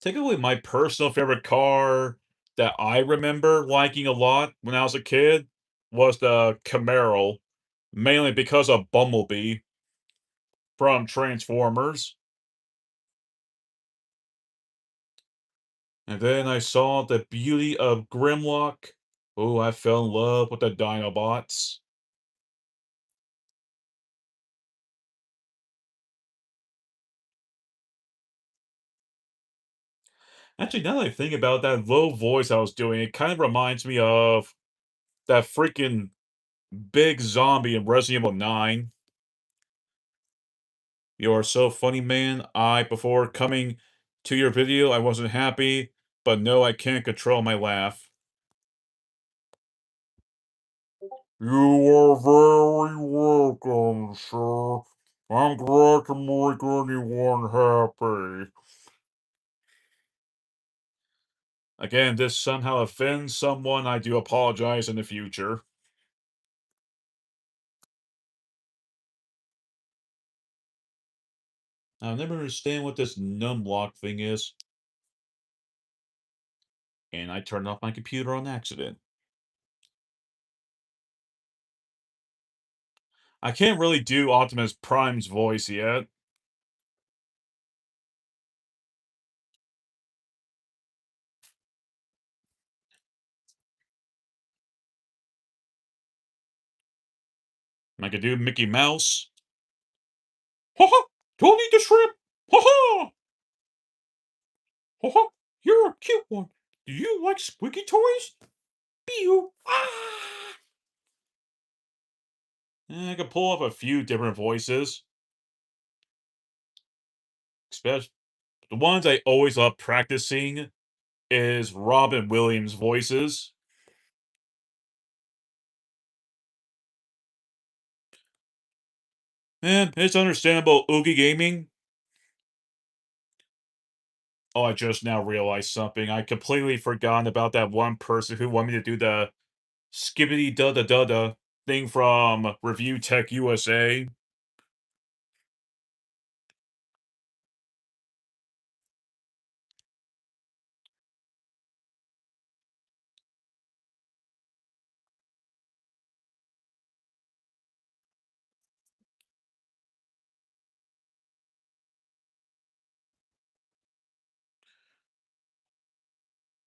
Technically, my personal favorite car that I remember liking a lot when I was a kid was the Camaro, mainly because of Bumblebee from Transformers. And then I saw the beauty of Grimlock. Oh, I fell in love with the Dinobots. Actually, now that I think about that low voice I was doing, it kind of reminds me of that freaking big zombie in Resident Evil 9. You are so funny, man. Before coming to your video, I wasn't happy, but no, I can't control my laugh. You are very welcome, sir. I'm glad to make anyone happy. Again, if this somehow offends someone, I do apologize in the future. I'll never understand what this numlock thing is, and I turned off my computer on accident. I can't really do Optimus Prime's voice yet. I can do Mickey Mouse. Ha ha! Don't eat the shrimp! Ha ha! Ha ha! You're a cute one. Do you like squeaky toys? Pew! Ah! I can pull off a few different voices. Especially the ones I always love practicing is Robin Williams voices. And it's understandable Oogie Gaming. Oh, I just now realized something. I completely forgotten about that one person who wanted me to do the skibbity da da da da thing from Review Tech USA.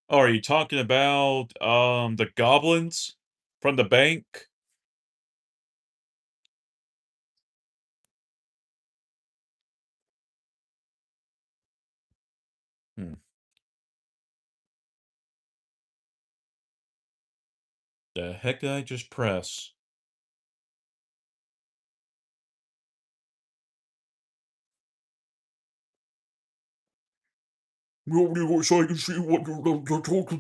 Oh, are you talking about the goblins from the bank? Hmm. The heck did I just press? Nobody wish I can see what you're talking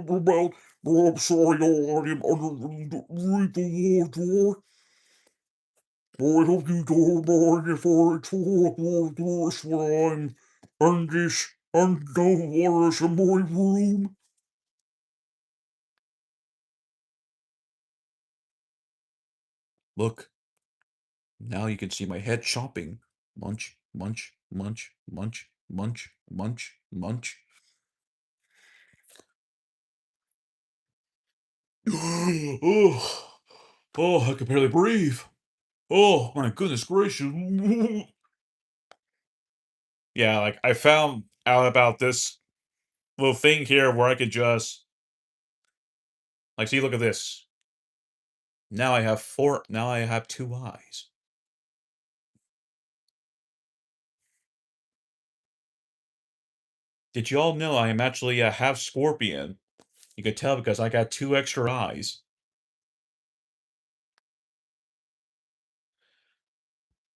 about. Oh, I'm sorry, no, I am underneath the water. I hope you don't mind if I talk like this when I'm in this unknown waters in my room. Look, now you can see my head chopping. Munch, munch, munch, munch, munch, munch, munch. Oh, oh, I can barely breathe. Oh, my goodness gracious. Yeah, like, I found out about this little thing here where I could just like, see, look at this. Now I have 2 eyes. Did you all know I am actually a half scorpion? You could tell because I got 2 extra eyes.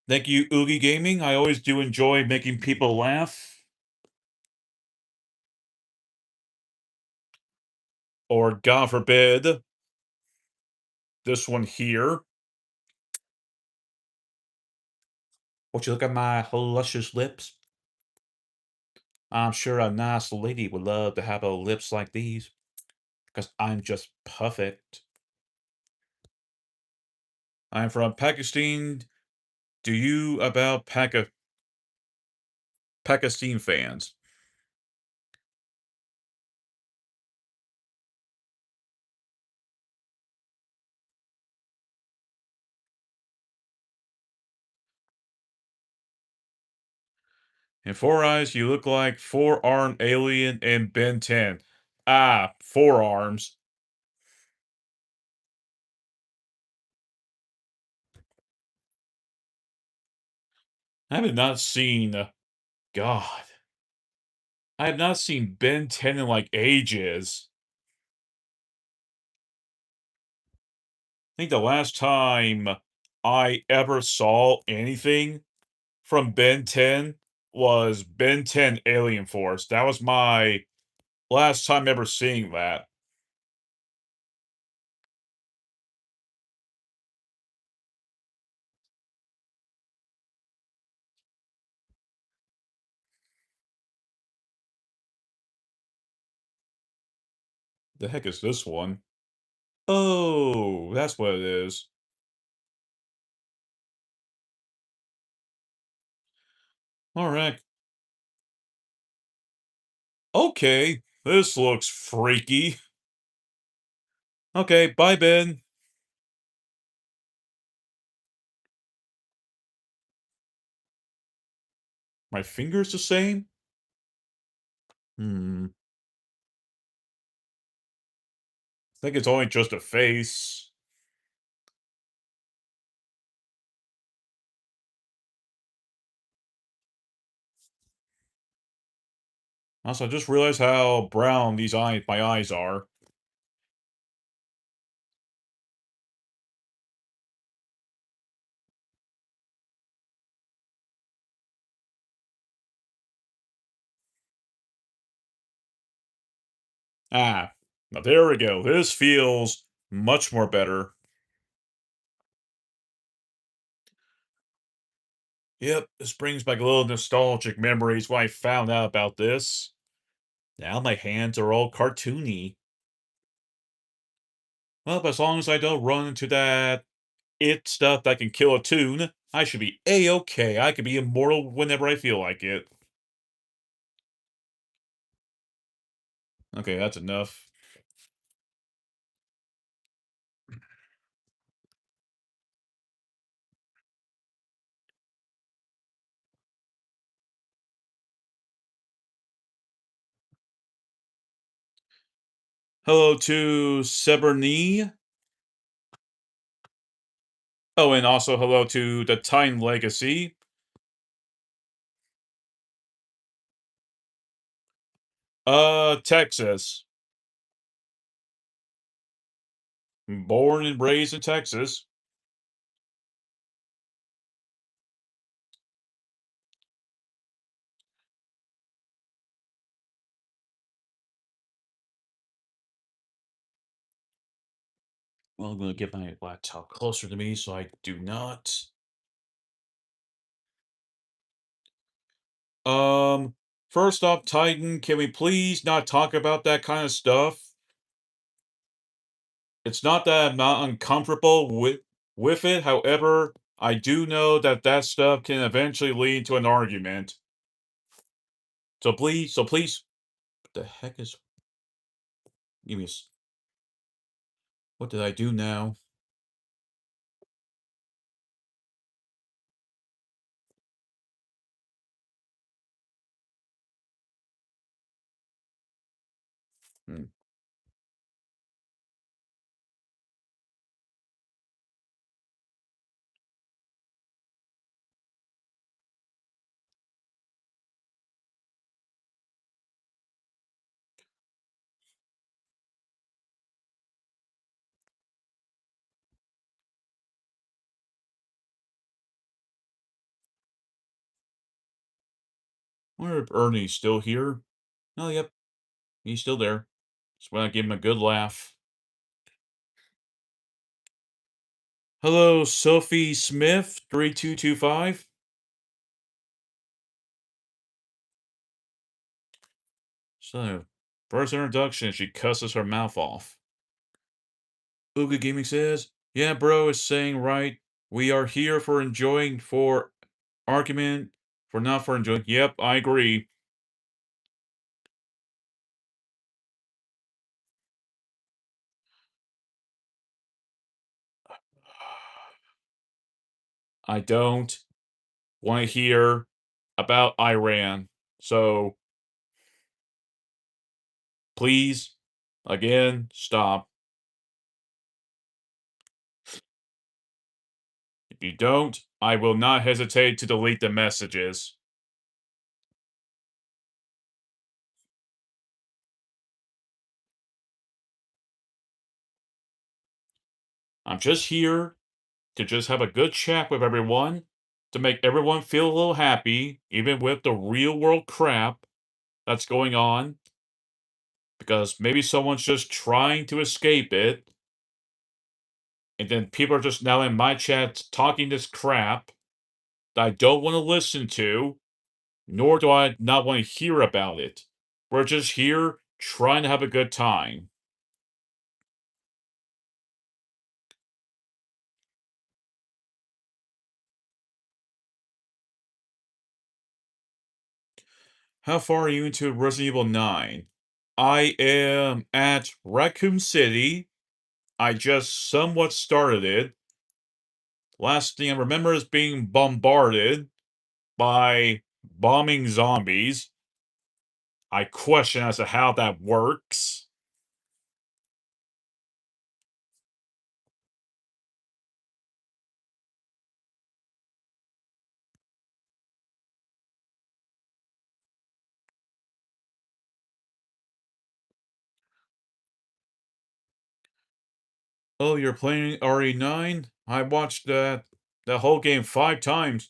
Thank you, Oogie Gaming. I always do enjoy making people laugh. Or, God forbid, this one here. Would you look at my luscious lips? I'm sure a nice lady would love to have lips like these. Because I'm just perfect. I'm from Pakistan. Do you about Pakistan fans? In Four Eyes, you look like four-armed alien in Ben 10. Ah, forearms. I have not seen. God. I have not seen Ben 10 in like ages. I think the last time I ever saw anything from Ben 10 was Ben 10 Alien Force. That was my last time ever seeing that. The heck is this one? Oh, that's what it is. Alright. Okay, this looks freaky. Okay, bye, Ben. My finger's the same? Hmm. I think it's only just a face. Also, I just realized how brown my eyes are. Ah, now there we go. This feels much more better. Yep, this brings back a little nostalgic memories when I found out about this. Now my hands are all cartoony. Well, but as long as I don't run into that stuff that can kill a tune, I should be A-okay. I can be immortal whenever I feel like it. Okay, that's enough. Hello to Seberny. Oh, and also hello to the Time Legacy. Texas. Born and raised in Texas. Well, I'm gonna get my laptop closer to me so I do not. Um, First off, Titan, can we please not talk about that kind of stuff? It's not that I'm not uncomfortable with it. However, I do know that that stuff can eventually lead to an argument. So please, what the heck is? Give me what did I do now? Hmm. Wonder if Ernie's still here. Oh, yep, he's still there. Just want to give him a good laugh. Hello, Sophie Smith, 3225. So, first introduction, she cusses her mouth off. Ooga Gaming says, yeah, bro is saying right. We are here for enjoying, for argument, for not for enjoying. Yep, I agree. I don't want to hear about Iran. So, please, again, stop. If you don't, I will not hesitate to delete the messages. I'm just here to just have a good chat with everyone, to make everyone feel a little happy, even with the real world crap that's going on, because maybe someone's just trying to escape it, and then people are just now in my chat talking this crap that I don't want to listen to, nor do I not want to hear about it. We're just here trying to have a good time. How far are you into Resident Evil 9? I am at Raccoon City. I just somewhat started it. Last thing I remember is being bombarded by bombing zombies. I question as to how that works. Oh, you're playing RE9? I watched the whole game 5 times.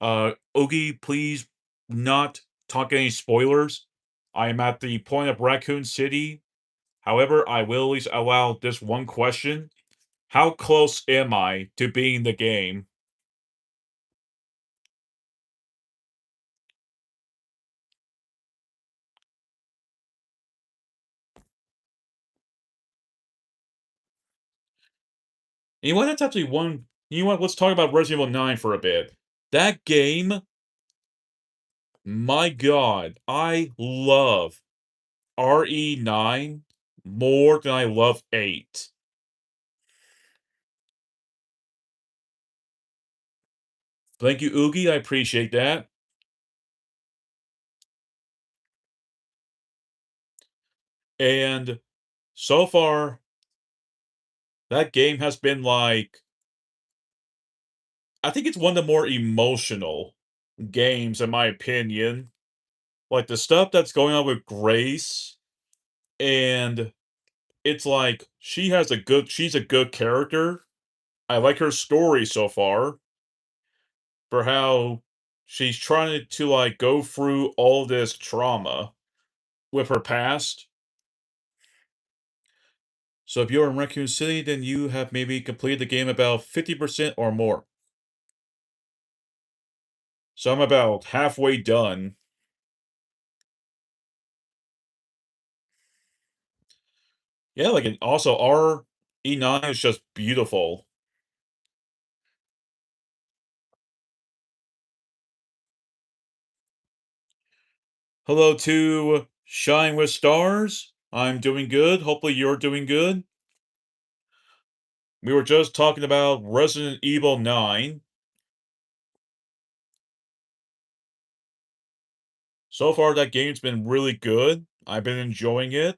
Oogie, please not talk any spoilers. I am at the point of Raccoon City. However, I will at least allow this one question. How close am I to beating the game? You know what? That's actually one. You know what? Let's talk about Resident Evil 9 for a bit. That game, my god, I love RE9 more than I love 8. Thank you, Oogie. I appreciate that. And so far, that game has been like, I think it's one of the more emotional games, in my opinion. Like the stuff that's going on with Grace, and it's like she's a good character. I like her story so far for how she's trying to like go through all this trauma with her past. So if you're in Raccoon City, then you have maybe completed the game about 50% or more. So I'm about halfway done. Yeah, like, and also our E9 is just beautiful. Hello to Shine with Stars. I'm doing good. Hopefully you're doing good. We were just talking about Resident Evil 9. So far, that game's been really good. I've been enjoying it.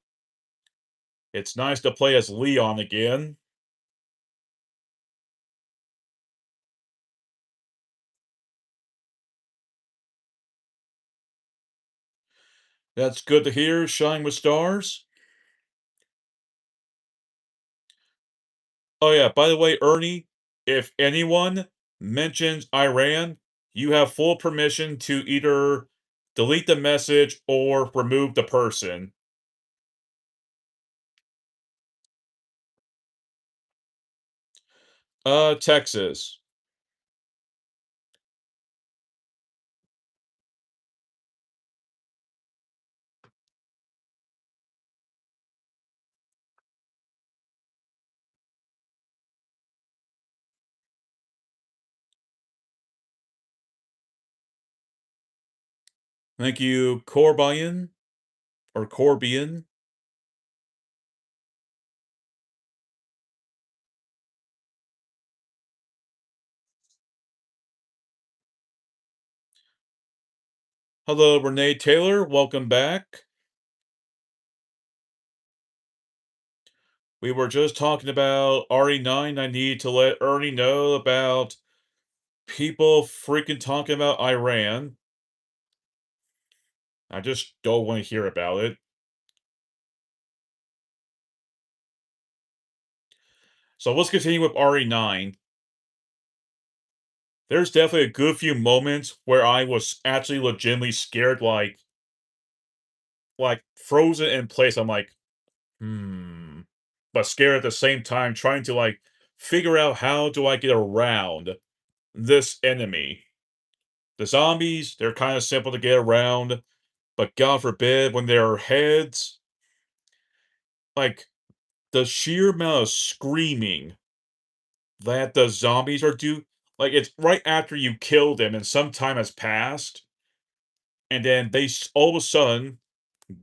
It's nice to play as Leon again. That's good to hear, Shine with Stars. Oh yeah, by the way, Ernie, if anyone mentions Iran, you have full permission to either delete the message or remove the person. Texas. Thank you, Corbian, or Corbian. Hello, Renee Taylor, welcome back. We were just talking about RE9. I need to let Ernie know about people freaking talking about Iran. I just don't want to hear about it. So let's continue with RE9. There's definitely a good few moments where I was actually legitimately scared, like frozen in place. I'm like, hmm. But scared at the same time, trying to like figure out how do I get around this enemy. The zombies, they're kind of simple to get around, but God forbid when there are heads, like the sheer amount of screaming that the zombies are do, like it's right after you kill them and some time has passed. and then all of a sudden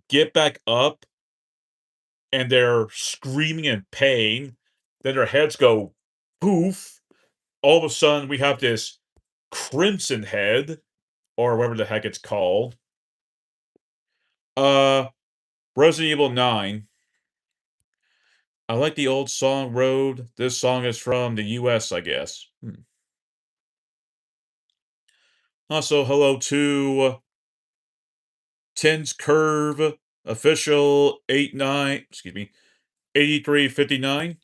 get back up and they're screaming in pain. Then their heads go poof. All of a sudden, we have this crimson head, or whatever the heck it's called. Uh, Resident Evil 9. I like the old song Road. This song is from the US, I guess. Also, hello to Tens Curve official 89, excuse me, 8359.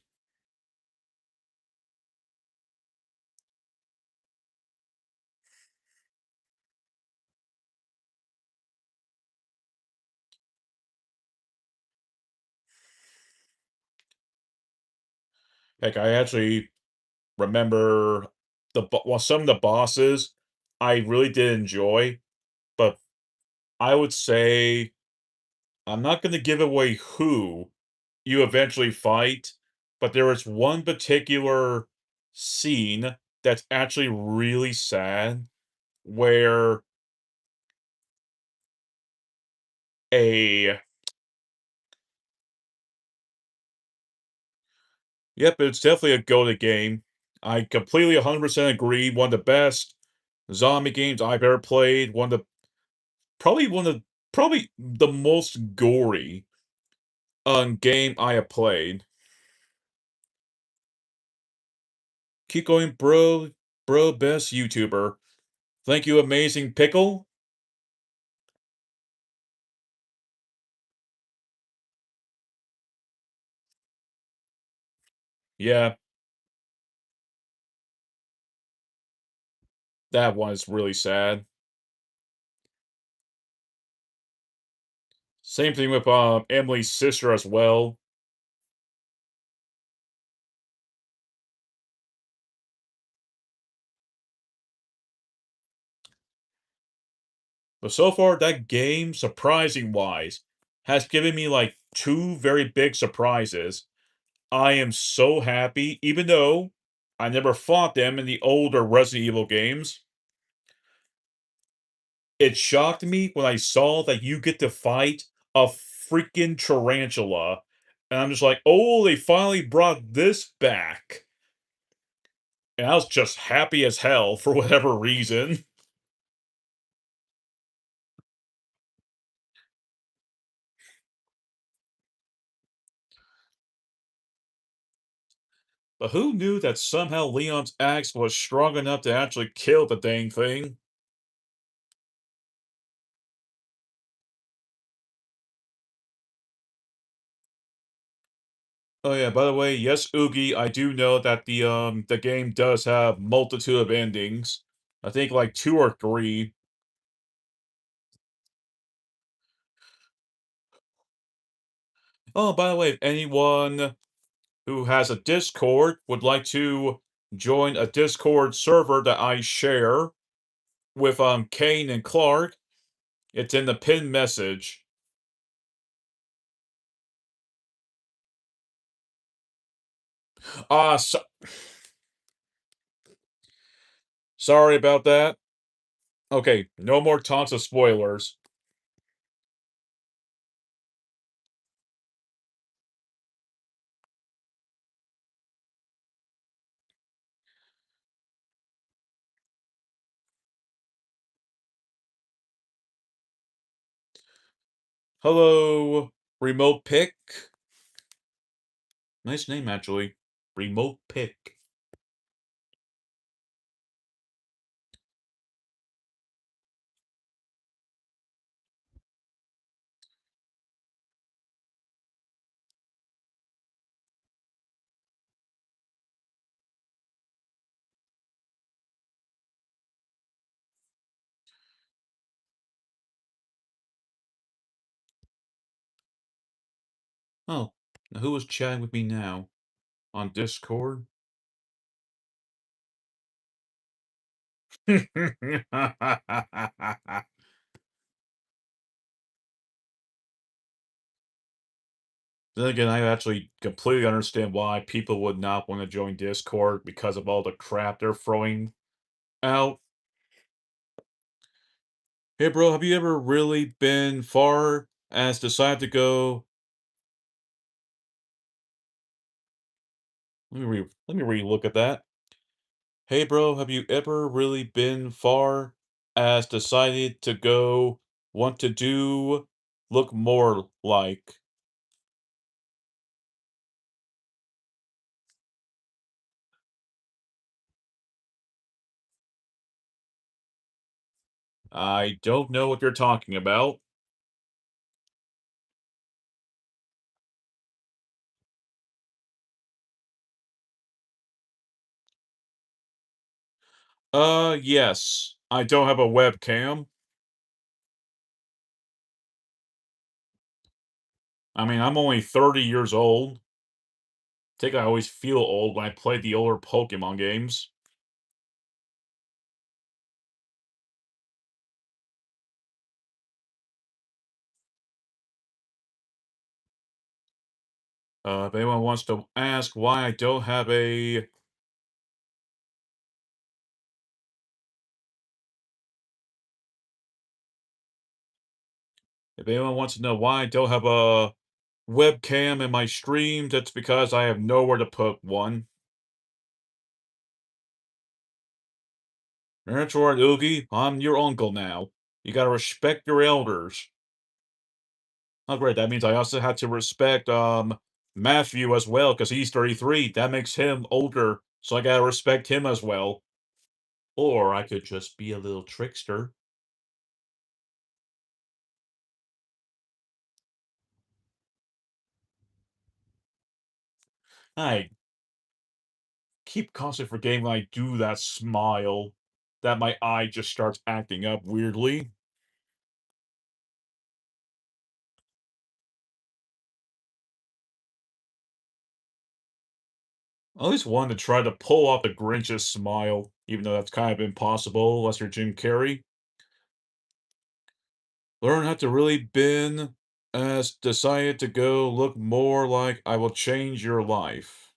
Heck, I actually remember well, some of the bosses I really did enjoy, but I would say I'm not going to give away who you eventually fight, but there is one particular scene that's actually really sad where a yep, it's definitely a go to game. I completely 100% agree. One of the best zombie games I've ever played. One of probably the most gory game I have played. Keep going, bro. Bro, best YouTuber. Thank you, amazing pickle. Yeah, that one is really sad. Same thing with Emily's sister as well. But so far, that game, surprising wise, has given me like two very big surprises. I am so happy, even though I never fought them in the older Resident Evil games. It shocked me when I saw that you get to fight a freaking tarantula. And I'm just like, oh, they finally brought this back. And I was just happy as hell for whatever reason. But who knew that somehow Leon's axe was strong enough to actually kill the dang thing? Oh yeah, by the way, yes, Oogie, I do know that the game does have multitude of endings. I think like two or three. Oh, by the way, if anyone who has a Discord would like to join a Discord server that I share with Kane and Clark, it's in the pinned message. So sorry about that. Okay, no more taunts of spoilers. Hello, remote pick. Nice name actually. Remote pick. Oh, now who is chatting with me now? On Discord? Then again, I actually completely understand why people would not want to join Discord because of all the crap they're throwing out. Hey, bro, have you ever really been far as decided to go? Let me re-look at that. Hey, bro, have you ever really been far as decided to go want to do look more like? I don't know what you're talking about. Yes. I don't have a webcam. I mean, I'm only 30 years old. Think I always feel old when I play the older Pokemon games. If anyone wants to ask why I don't have a If anyone wants to know why I don't have a webcam in my streams, that's because I have nowhere to put one. That's right, Oogie. I'm your uncle now. You gotta respect your elders. Oh, great. That means I also have to respect, Matthew as well, because he's 33. That makes him older, so I gotta respect him as well. Or I could just be a little trickster. I keep constantly forgetting when I do that smile, that my eye just starts acting up weirdly. I always wanted to try to pull off the Grinch's smile, even though that's kind of impossible unless you're Jim Carrey. Learn how to really been as decided to go look more like I will change your life.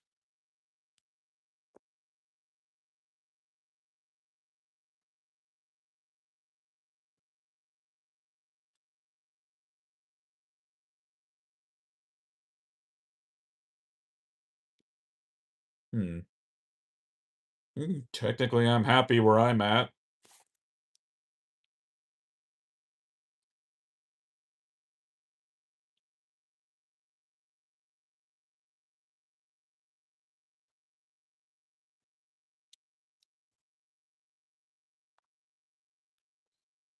Hmm. Technically, I'm happy where I'm at.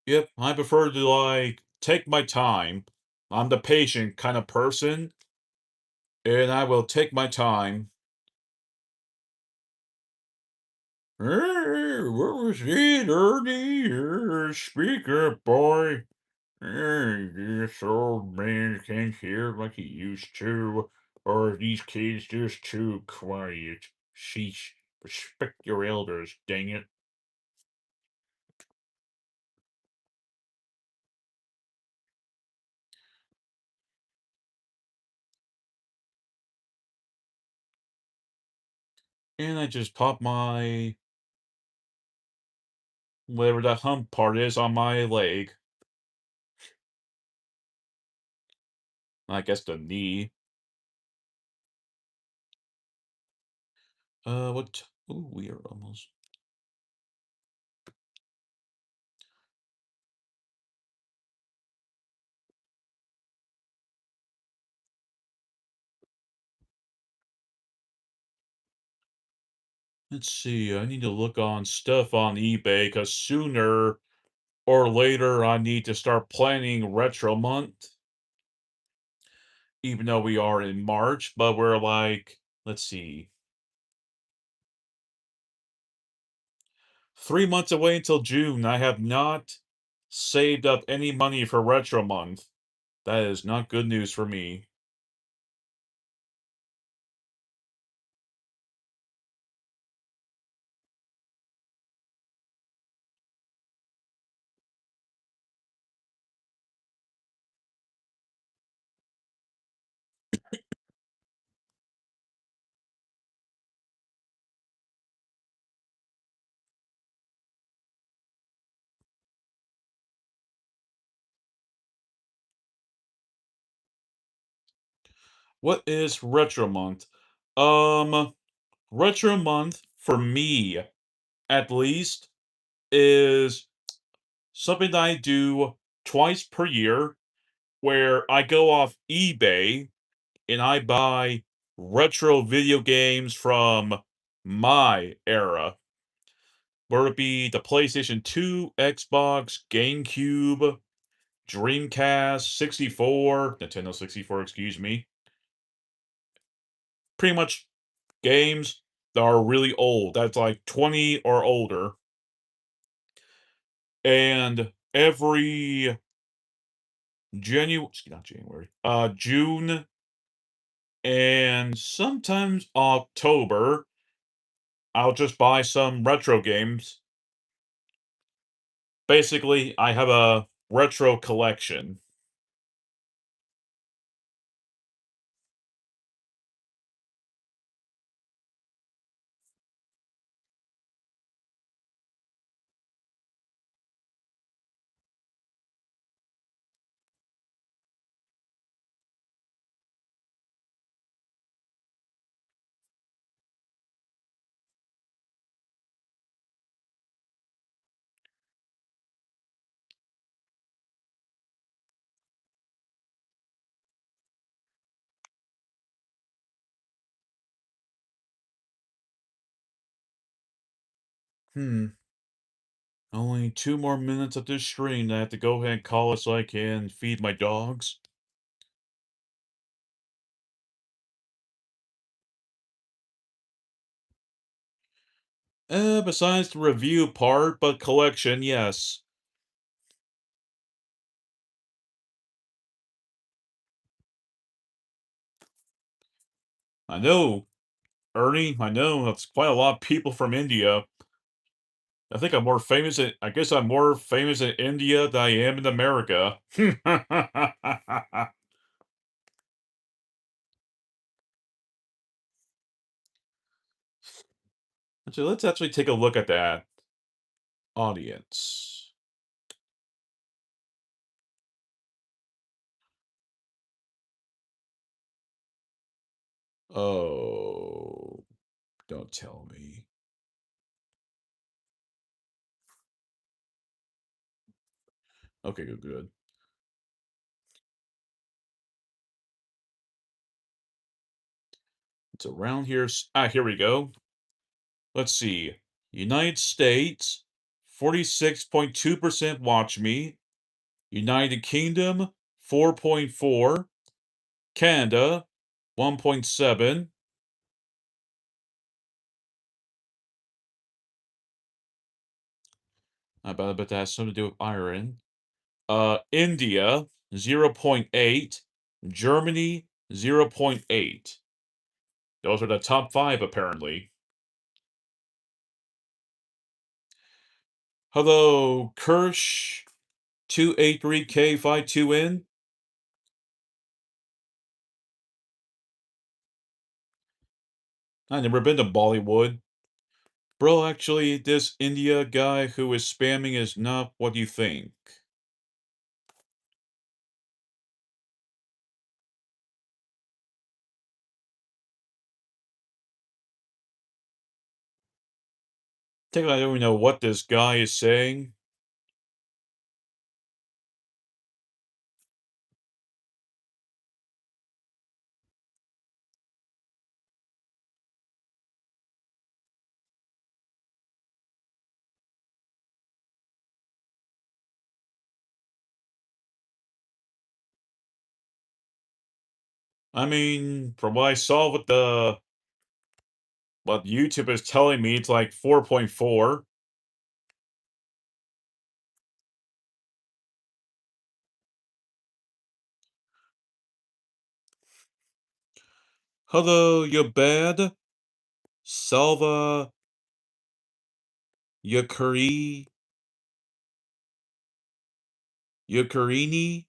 Yep, I prefer to, like, take my time. I'm the patient kind of person, and I will take my time. Hey, what was it, Ernie? Speak up, boy. Hey, this old man can't hear like he used to, or these kids just too quiet. Sheesh, respect your elders, dang it. And I just pop my, whatever that hump part is on my leg. I guess the knee. What? Ooh, we are almost. Let's see, I need to look on stuff on eBay, because sooner or later I need to start planning retro month. Even though we are in March, but we're like, let's see, 3 months away until June. I have not saved up any money for retro month. That is not good news for me. What is Retro Month? Um, Retro Month for me, at least, is something that I do twice per year where I go off eBay and I buy retro video games from my era. Whether it be the PlayStation 2, Xbox, GameCube, Dreamcast, 64, Nintendo 64, excuse me. Pretty much games that are really old. That's like 20 or older. And every not January, June and sometimes October, I'll just buy some retro games. Basically, I have a retro collection. Hmm. Only 2 more minutes of this stream. I have to go ahead and call it so I can feed my dogs. Besides the review part, but collection, yes. I know, Ernie, I know, that's quite a lot of people from India. I think I'm more famous I guess I'm more famous in India than I am in America. Actually, let's actually take a look at that. Audience. Oh, don't tell me. Okay, good, good. It's around here. Here we go. Let's see. United States, 46.2% watch me. United Kingdom, 4.4. Canada, 1.7. I bet that has something to do with iron. India, 0.8. Germany, 0.8. Those are the top 5, apparently. Hello, Kirsch, 283K52N. I've never been to Bollywood. Bro, actually, this India guy who is spamming is not what you think. Technically, I don't even know what this guy is saying. I mean, from what I saw with what YouTube is telling me, it's like 4.4. Hello, you're bad. Salva Yakuri Yakurini?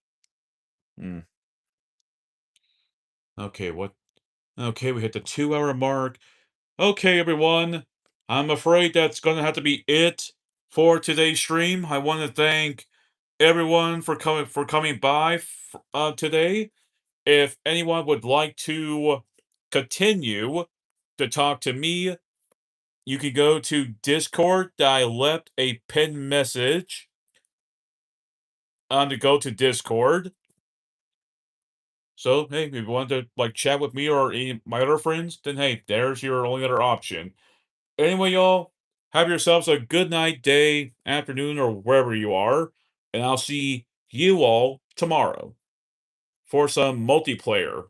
Hmm. Okay, what? Okay, we hit the 2-hour mark. Okay, everyone. I'm afraid that's gonna have to be it for today's stream. I want to thank everyone for coming by today. if anyone would like to continue to talk to me, you can go to Discord. I left a pinned message on to go to Discord. So, hey, if you want to like chat with me or any of my other friends, then hey, there's your only other option. Anyway, y'all, have yourselves a good night, day, afternoon, or wherever you are, and I'll see you all tomorrow for some multiplayer.